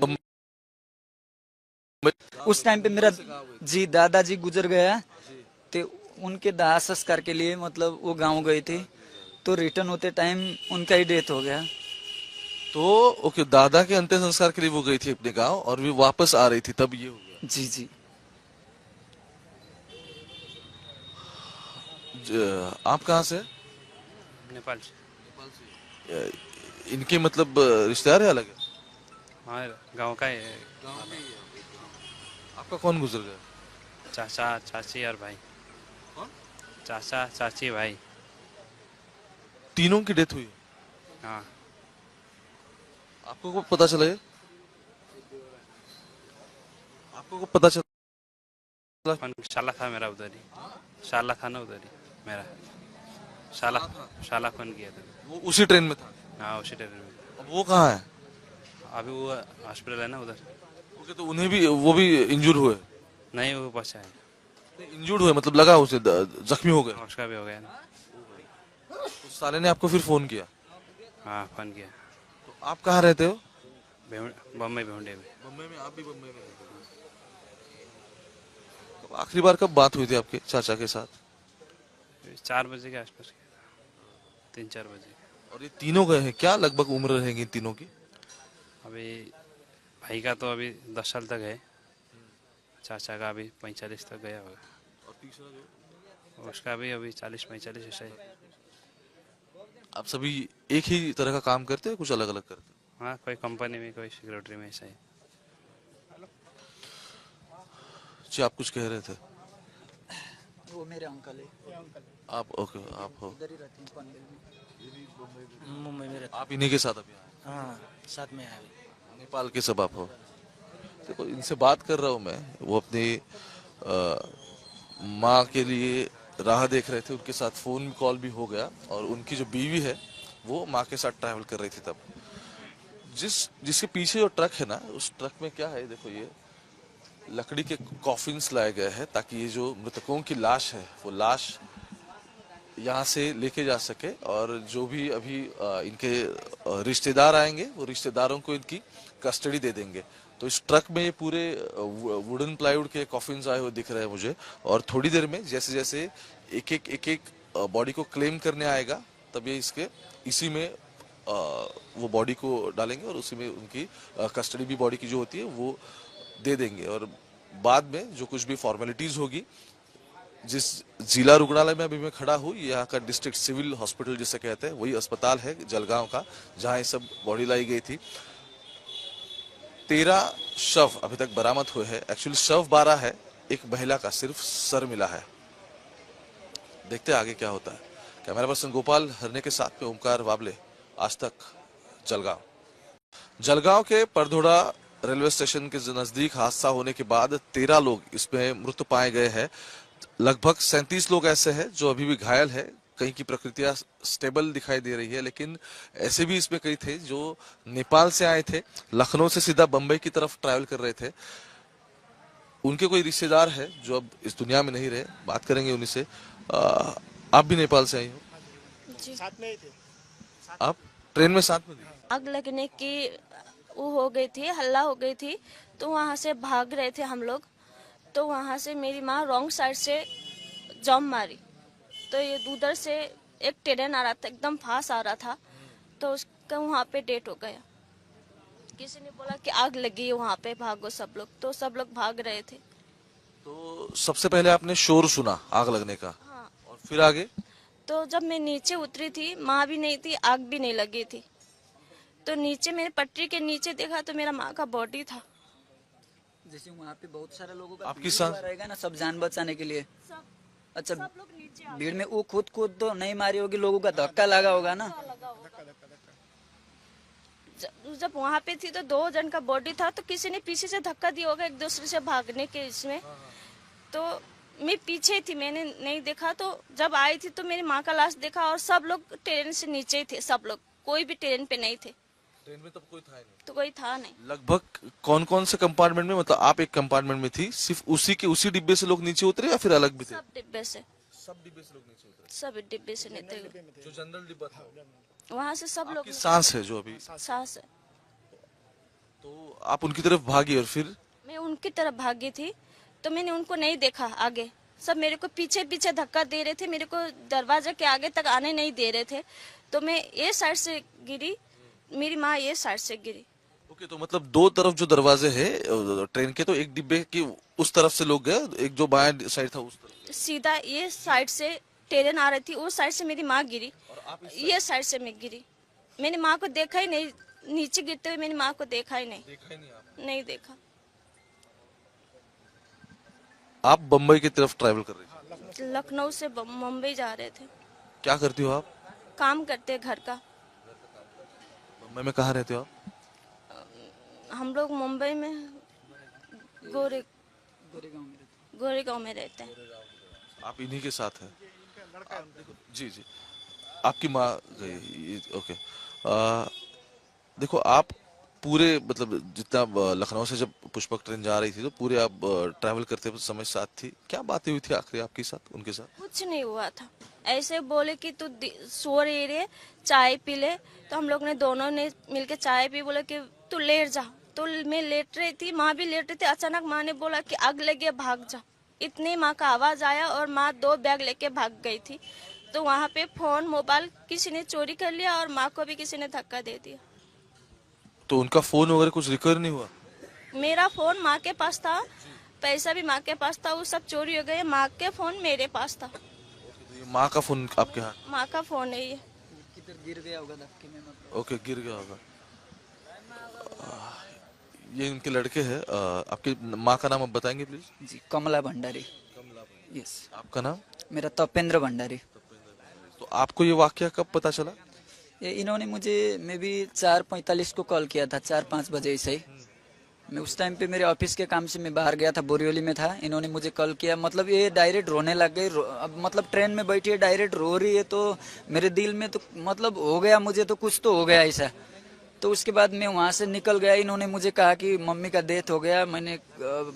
उस टाइम पे मेरा जी दादाजी गुजर गया, तो उनके दाह संस्कार के लिए मतलब वो गांव गए थे, तो रिटर्न होते टाइम उनका ही डेथ हो गया। तो ओके, दादा के अंतिम संस्कार के लिए वो गई थी अपने गांव, और भी वापस आ रही थी तब ये हो गया। जी जी। आप कहाँ से? नेपाल से। इनके मतलब रिश्तेदार है अलग है? हाँ, गांव का है। आपका कौन गुजर गया? चाचा चाची और भाई। कौन? चाचा चाची भाई। तीनों की डेथ हुई है? हाँ। आपको को पता चला ये? आपको को पता चला? शाला था मेरा उधर ही, शाला था ना उधर ही मेरा, शाला फोन किया था। वो उसी ट्रेन में था? हाँ, उसी ट्रेन में। अब वो कहाँ है? अभी वो हॉस्पिटल है ना उधर। ओके, तो उन्हें भी, वो भी इंजूर हुए? नहीं, वो बचा है। इंजूर्ड हुए मतलब लगा उसे, जख्मी हो गए? उसका भी हो गया ना। तो साले ने आपको फिर फोन किया? हाँ, फोन किया। तो आप कहाँ रहते हो? बम्बई भेंडे में। बम्बई में? आप भी बम्बई में रहते हो? तो आखिरी बार कब बात हुई थी आपके चाचा के साथ? 4 बजे के आसपास किया था, 3-4 बजे। और ये तीनों गए हैं, क्या लगभग उम्र रहेगी इन तीनों की? अभी भाई का तो अभी 10 साल तक है, चाचा का अभी 45 तक गया होगा, और तीसरा जो, उसका भी अभी 40-45 ऐसा ही। आप सभी एक ही तरह का काम करते हैं, कुछ अलग अलग करते हैं? हाँ, कोई कंपनी में, कोई सिक्योरिटी में, ऐसा ही। जी, आप कुछ कह रहे थे? वो मेरे अंकल है। आप ओके, आप हो इधर ही रहते हैं पनवेल में। मुंबई में रहता। आप इन्हीं के साथ अभी आए? हाँ, साथ में आया अभी। नेपाल के सब आप हो? देखो, इनसे बात कर रहा हूँ मैं, वो अपनी माँ के लिए राह देख रहे थे, उनके साथ फोन कॉल भी हो गया, और उनकी जो बीवी है वो माँ के साथ ट्रैवल कर रही थी तब। जिसके पीछे जो ट्रक है ना, उस ट्रक में क्या है, देखो ये लकड़ी के कॉफिन्स लाए गए हैं, ताकि ये जो मृतकों की लाश है वो लाश यहाँ से लेके जा सके, और जो भी अभी इनके रिश्तेदार आएंगे वो रिश्तेदारों को इनकी कस्टडी दे देंगे। तो इस ट्रक में ये पूरे वुडन प्लाईवुड के कॉफिन्स आए हुए दिख रहे हैं मुझे, और थोड़ी देर में जैसे जैसे एक एक बॉडी को क्लेम करने आएगा तब ये इसी में वो बॉडी को डालेंगे और उसी में उनकी कस्टडी भी बॉडी की जो होती है वो दे देंगे। और बाद में जो कुछ भी फॉर्मेलिटीज होगी, जिस जिला रुग्णालय में अभी मैं खड़ा हूँ, यहाँ का डिस्ट्रिक्ट सिविल हॉस्पिटल जिसे कहते हैं, वही अस्पताल है जलगांव का, जहाँ ये सब बॉडी लाई गई थी। 13 शव अभी तक बरामद हुए हैं। एक्चुअली शव 12 है, एक महिला का सिर्फ सर मिला है। देखते हैं आगे क्या होता है। कैमरा पर्सन गोपाल हरने के साथ में ओमकार वाबले, आज तक जलगांव। जलगांव के परधोड़ा रेलवे स्टेशन के नजदीक हादसा होने के बाद 13 लोग इसमें मृत पाए गए हैं। लगभग 37 लोग ऐसे हैं जो अभी भी घायल है। कहीं की प्रकृतियां स्टेबल दिखाई दे रही है, लेकिन ऐसे भी इसमें कई थे जो नेपाल से आए थे, लखनऊ से सीधा बंबई की तरफ ट्रैवल कर रहे थे। उनके कोई रिश्तेदार है जो अब इस दुनिया में नहीं रहे, बात करेंगे उन्हीं से। आप भी नेपाल से आई हो? जी। साथ में ही थे। आप ट्रेन में साथ में थी? आग लगने की वो हो गई थी, हल्ला हो गई थी, तो वहाँ से भाग रहे थे हम लोग। तो वहाँ से मेरी माँ रॉन्ग साइड से जंप मारी, तो ये उधर से एक ट्रेन आ रहा था, एकदम फास्ट आ रहा था, तो उसका वहाँ पे डेथ हो गया। किसी ने बोला कि आग लगी है वहाँ पे, भागो सब लोग, तो सब लोग भाग रहे थे। तो सबसे पहले आपने शोर सुना आग लगने का? हाँ। और फिर आगे? तो जब मैं नीचे उतरी थी, माँ भी नहीं थी, आग भी नहीं लगी थी, तो नीचे मेरे पटरी के नीचे देखा तो मेरा माँ का बॉडी था। जैसे वहाँ पे बहुत सारे लोगों का आपकी भीड़ सांस- हुआ रहेगा ना, सब जान बचाने के लिए। सब अच्छा, सब लोग नीचे आ भीड़ में वो खुद तो नहीं मारी होगी, लोगों का धक्का लगा होगा ना। जब वहाँ पे थी तो 2 जन का बॉडी था, तो किसी ने पीछे से धक्का दिया होगा एक दूसरे से भागने के इसमें। तो मैं पीछे थी, मैंने नहीं देखा। तो जब आई थी तो मेरी माँ का लाश देखा, और सब लोग ट्रेन से नीचे ही थे, सब लोग, कोई भी ट्रेन पे नहीं थे। ट्रेन में तब कोई था ही नहीं? तो कोई था नहीं। लगभग कौन कौन से कंपार्टमेंट में, मतलब आप एक कंपार्टमेंट में थी, सिर्फ उसी डिब्बे से लोग नीचे उतरे या फिर अलग भी थे? सब डिब्बे से, सब डिब्बे से लोग नीचे उतरे? सब डिब्बे से नहीं थे, जो जनरल डिब्बा था वहाँ से सब लोग। आपकी सांस है जो अभी, सांस है। तो आप उनकी तरफ भागी और फिर? मैं उनकी तरफ भागी थी, तो मैंने उनको नहीं देखा आगे। सब मेरे को पीछे पीछे धक्का दे रहे थे, मेरे को दरवाजे के आगे तक आने नहीं दे रहे थे। तो मैं ये साइड से गिरी, मेरी माँ ये साइड से गिरी। ओके, तो मतलब 2 तरफ जो दरवाजे हैं ट्रेन के, तो एक डिब्बे की उस तरफ से लोग गए, एक जो बाएं साइड था उस तरफ। सीधा ये साइड से ट्रेन आ रही थी, उस साइड से मेरी माँ गिरी, ये साइड से मैं गिरी। मैंने माँ को देखा ही नहीं, नीचे गिरते हुए मैंने माँ को देखा ही नहीं। देखा ही नहीं आपने? नहीं देखा। आप बम्बई की तरफ ट्रैवल कर रही थी? लखनऊ से मुंबई जा रहे थे। क्या करती हो आप? काम करते घर का। मुंबई में कहाँ रहते हो आप? हम लोग मुंबई में गोरेगांव में रहते हैं। आप इन्हीं के साथ हैं? जी जी, आपकी माँ गई, ओके। देखो, आप पूरे, मतलब जितना लखनऊ से जब पुष्पक ट्रेन जा रही थी, तो पूरे आप ट्रैवल करते समय साथ थी। क्या बातें हुई थी आखिरी आपके साथ, उनके साथ? कुछ नहीं हुआ था, ऐसे बोले कि तू सो रही रे, चाय पी ले। तो हम लोग ने दोनों ने मिलके चाय पी, बोले कि तू लेट जा। तो मैं लेट रही थी, माँ भी लेट रही थी। अचानक माँ ने बोला कि आग लगी है, भाग जा। इतने माँ का आवाज आया और माँ 2 बैग लेके भाग गई थी। तो वहाँ पे फोन मोबाइल किसी ने चोरी कर लिया और माँ को भी किसी ने धक्का दे दिया। तो उनका फोन वगैरह कुछ रिकवर नहीं हुआ? मेरा फोन माँ के पास था, पैसा भी माँ के पास था, वो सब चोरी हो गए। माँ के फोन मेरे पास था। तो ये माँ का फोन आपके हाथ? माँ का फोन है ये। किधर गिर गया होगा धक्के में, मतलब। ओके, गिर गया होगा। ये इनके लड़के हैं। आपकी माँ का नाम आप बताएंगे प्लीज? जी, कमला भंडारी। यस। आपका नाम? मेरा तपेंद्र भंडारी। तो आपको ये वाकया कब पता चला? ये इन्होंने मुझे मे बी 4:45 को कॉल किया था, 4-5 बजे ऐसे ही। मैं उस टाइम पे मेरे ऑफिस के काम से मैं बाहर गया था, बोरिवली में था। इन्होंने मुझे कॉल किया, मतलब ये डायरेक्ट रोने लग गई। अब मतलब ट्रेन में बैठी है, डायरेक्ट रो रही है, तो मेरे दिल में तो मतलब हो गया, मुझे तो कुछ तो हो गया ऐसा। तो उसके बाद मैं वहाँ से निकल गया। इन्होंने मुझे कहा कि मम्मी का डेथ हो गया। मैंने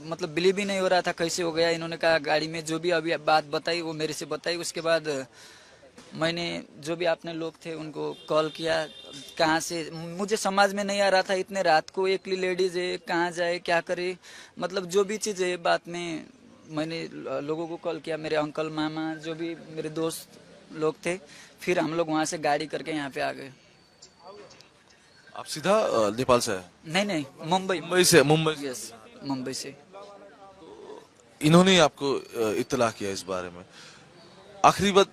मतलब बिलीव ही नहीं हो रहा था कैसे हो गया। इन्होंने कहा गाड़ी में जो भी अभी बात बताई वो मेरे से बताई। उसके बाद मैंने जो भी आपने लोग थे उनको कॉल किया। कहाँ से, मुझे समझ में नहीं आ रहा था, इतने रात को एकली लेडीज है, कहाँ जाए क्या करे, मतलब जो भी चीज़ है। बात में मैंने लोगों को कॉल किया, मेरे अंकल मामा जो भी मेरे दोस्त लोग थे। फिर हम लोग वहाँ से गाड़ी करके यहाँ पे आ गए। आप सीधा नेपाल से आए? नहीं नहीं, मुंबई। मुंबई से। यस, मुंबई से। इन्होंने ही आपको इत्तला किया इस बारे में? आखिरी बात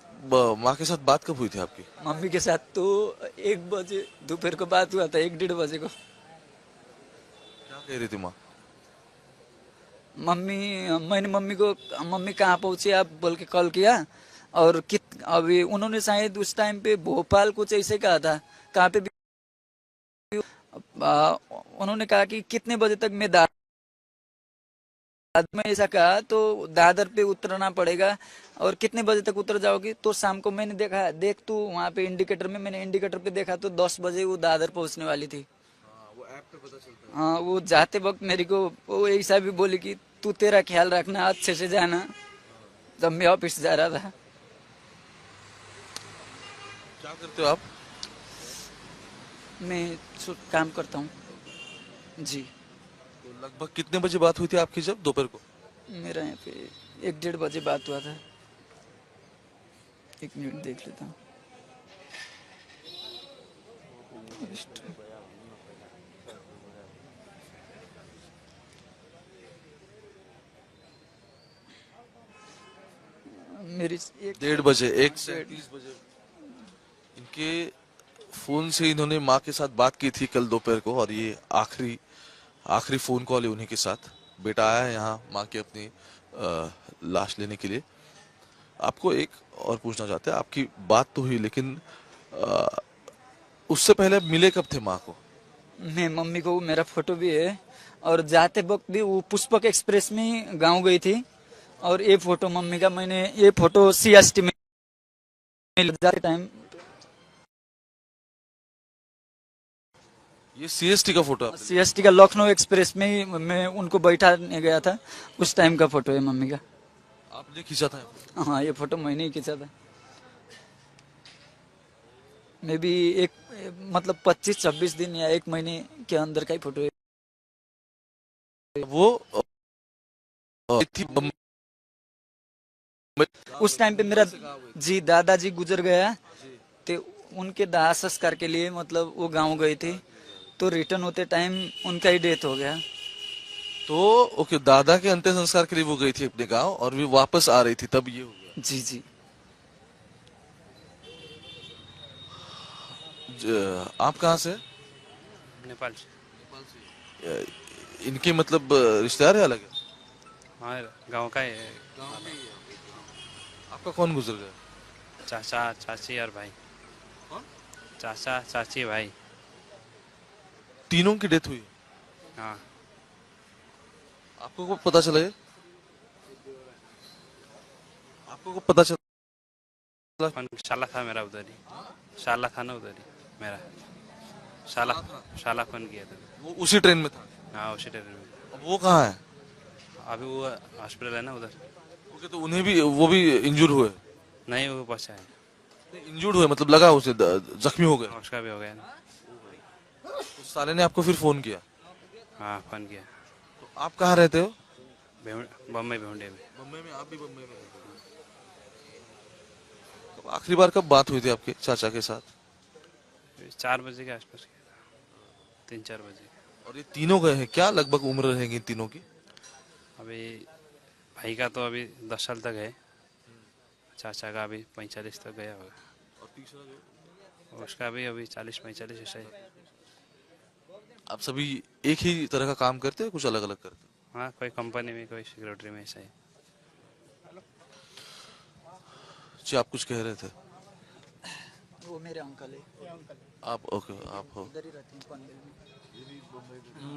माँ के साथ बात कब हुई थी आपकी? मम्मी के साथ तो 1 बजे दोपहर को बात हुआ था, 1-1:30 बजे को। क्या कह रही थी माँ? मैंने मम्मी को, मम्मी कहाँ पहुंचे आप बोल के कॉल किया, और अभी उन्होंने शायद उस टाइम पे भोपाल कुछ ऐसे कहा था, कहाँ पे भी उन्होंने कहा कि कितने बजे तक मैं बाद में ऐसा कहा तो दादर पे उतरना पड़ेगा, और कितने बजे तक उतर जाओगी? तो शाम को मैंने देखा, देख तू वहाँ पे इंडिकेटर में, मैंने इंडिकेटर पे देखा तो 10 बजे वो दादर पहुंचने वाली थी। वो ऐप पे पता चलता है। हाँ, वो जाते वक्त मेरे को वो ऐसा भी बोली कि तू तेरा ख्याल रखना, अच्छे से जाना, जब मैं ऑफिस जा रहा था। क्या करते हो आप? मैं काम करता हूँ जी। तो लगभग कितने बजे बात हुई थी आपकी जब दोपहर को? मेरा यहाँ पे 1-1:30 बजे बात हुआ था। 1 मिनट देख लेता हूँ। मेरी 1:30 बजे, 1:30 बजे इनके फोन से इन्होंने माँ के साथ बात की थी कल दोपहर को, और ये आखिरी फोन कॉल है उन्हीं के साथ। बेटा आया है यहाँ माँ की अपनी लाश लेने के लिए। आपको एक और पूछना चाहते हैं, आपकी बात तो हुई लेकिन उससे पहले मिले कब थे माँ को? मैं मम्मी को, मेरा फोटो भी है, और जाते वक्त भी वो पुष्पक एक्सप्रेस में गांव गई थी, और ये फोटो मम्मी का, मैंने ये फोटो CST में जाते टाइम। ये CST का फोटो है? CST का लखनऊ एक्सप्रेस में ही मैं उनको बैठाने गया था, उस टाइम का फोटो है मम्मी का। आपने खींचा था? हाँ, ये फोटो मैंने ही खींचा था। मे भी एक मतलब 25-26 दिन या 1 महीने के अंदर का ही फोटो है। वो थी उस टाइम पे मेरा जी दादाजी गुजर गया, तो उनके दाह संस्कार के लिए मतलब वो गांव गए थे, तो रिटर्न होते टाइम उनका ही डेथ हो गया। तो ओके, दादा के अंतिम संस्कार के लिए वो गई थी अपने गांव, और भी वापस आ रही थी तब ये हो गया। जी जी। आप कहाँ से? नेपाल से। इनके मतलब रिश्तेदार है अलग है? हाँ, गांव का है। आपका कौन गुजर गया? चाचा चाची और भाई। कौन? चाचा चाची भाई। तीनों की डेथ हुई? हाँ। आपको कब पता चला ये? आपको कब पता चला? शाला था मेरा उधर ही, शाला था ना उधर ही मेरा। शाला फोन किया था। वो उसी ट्रेन में था? हाँ, उसी ट्रेन में। अब वो कहाँ है? अभी वो हॉस्पिटल है ना उधर। ओके, तो उन्हें भी, वो भी इंजूर हुए? नहीं, वो बचा है। इंजूर्ड हुए मतलब लगा उसे, जख्मी हो गए? उसका भी हो गया ना। तो साले ने आपको फिर फोन किया? हाँ, फोन किया। तो आप कहाँ रहते हो? बम्बई भेंडे में। बम्बई में? आप भी बम्बई में रहते हो? तो आखिरी बार कब बात हुई थी आपके चाचा के साथ? 4 बजे के आसपास किया था, 3-4 बजे। और ये तीनों गए हैं, क्या लगभग उम्र रहेंगी इन तीनों की? अभी भाई का तो अभी 10 साल तक है, चाचा का अभी 45 तक गया होगा, और तीसरा जो, और उसका भी अभी 40-45 ऐसा ही। आप सभी एक ही तरह का काम करते हैं, कुछ अलग अलग करते हैं? हाँ, कोई कंपनी में, कोई सिक्योरिटी में, ऐसा ही। जी, आप कुछ कह रहे थे? वो मेरे अंकल है। आप ओके, आप हो इधर ही रहते हैं पनवेल में।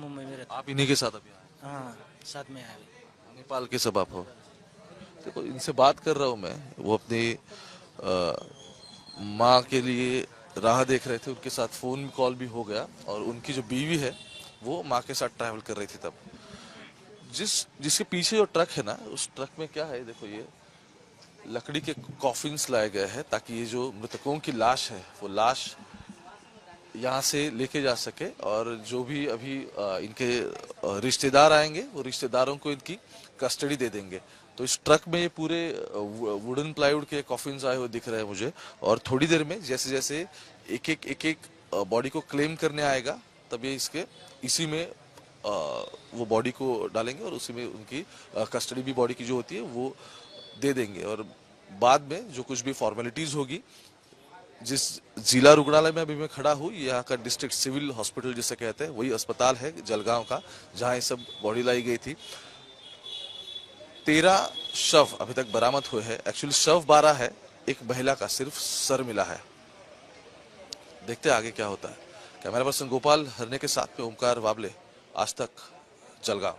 मुंबई में रहता। आप इन्हीं के साथ अभी आए? हाँ, साथ में आए। नेपाल के सब आप हो? देखो, इनसे बात कर रहा हूँ मैं, वो अपनी माँ के लिए राह देख रहे थे, उनके साथ फोन कॉल भी हो गया, और उनकी जो बीवी है वो माँ के साथ ट्रैवल कर रही थी तब। जिसके पीछे जो ट्रक है ना, उस ट्रक में क्या है, देखो ये लकड़ी के कॉफिन्स लाए गए हैं, ताकि ये जो मृतकों की लाश है वो लाश यहाँ से लेके जा सके, और जो भी अभी इनके रिश्तेदार आएंगे वो रिश्तेदारों को इनकी कस्टडी दे देंगे। तो इस ट्रक में ये पूरे वुडन प्लाईवुड के कॉफिन्स आए हुए दिख रहे हैं मुझे, और थोड़ी देर में जैसे जैसे एक एक बॉडी को क्लेम करने आएगा तब ये इसी में वो बॉडी को डालेंगे और उसी में उनकी कस्टडी भी बॉडी की जो होती है वो दे देंगे। और बाद में जो कुछ भी फॉर्मेलिटीज होगी, जिस जिला रुग्णालय में अभी मैं खड़ा हूँ, यहाँ का डिस्ट्रिक्ट सिविल हॉस्पिटल जिसे कहते हैं, वही अस्पताल है जलगांव का जहाँ ये सब बॉडी लाई गई थी। 13 शव अभी तक बरामद हुए हैं। एक्चुअली शव 12 है, एक महिला का सिर्फ सर मिला है। देखते हैं आगे क्या होता है। कैमरा पर्सन गोपाल हरने के साथ में ओमकार वाबले, आज तक, जलगांव।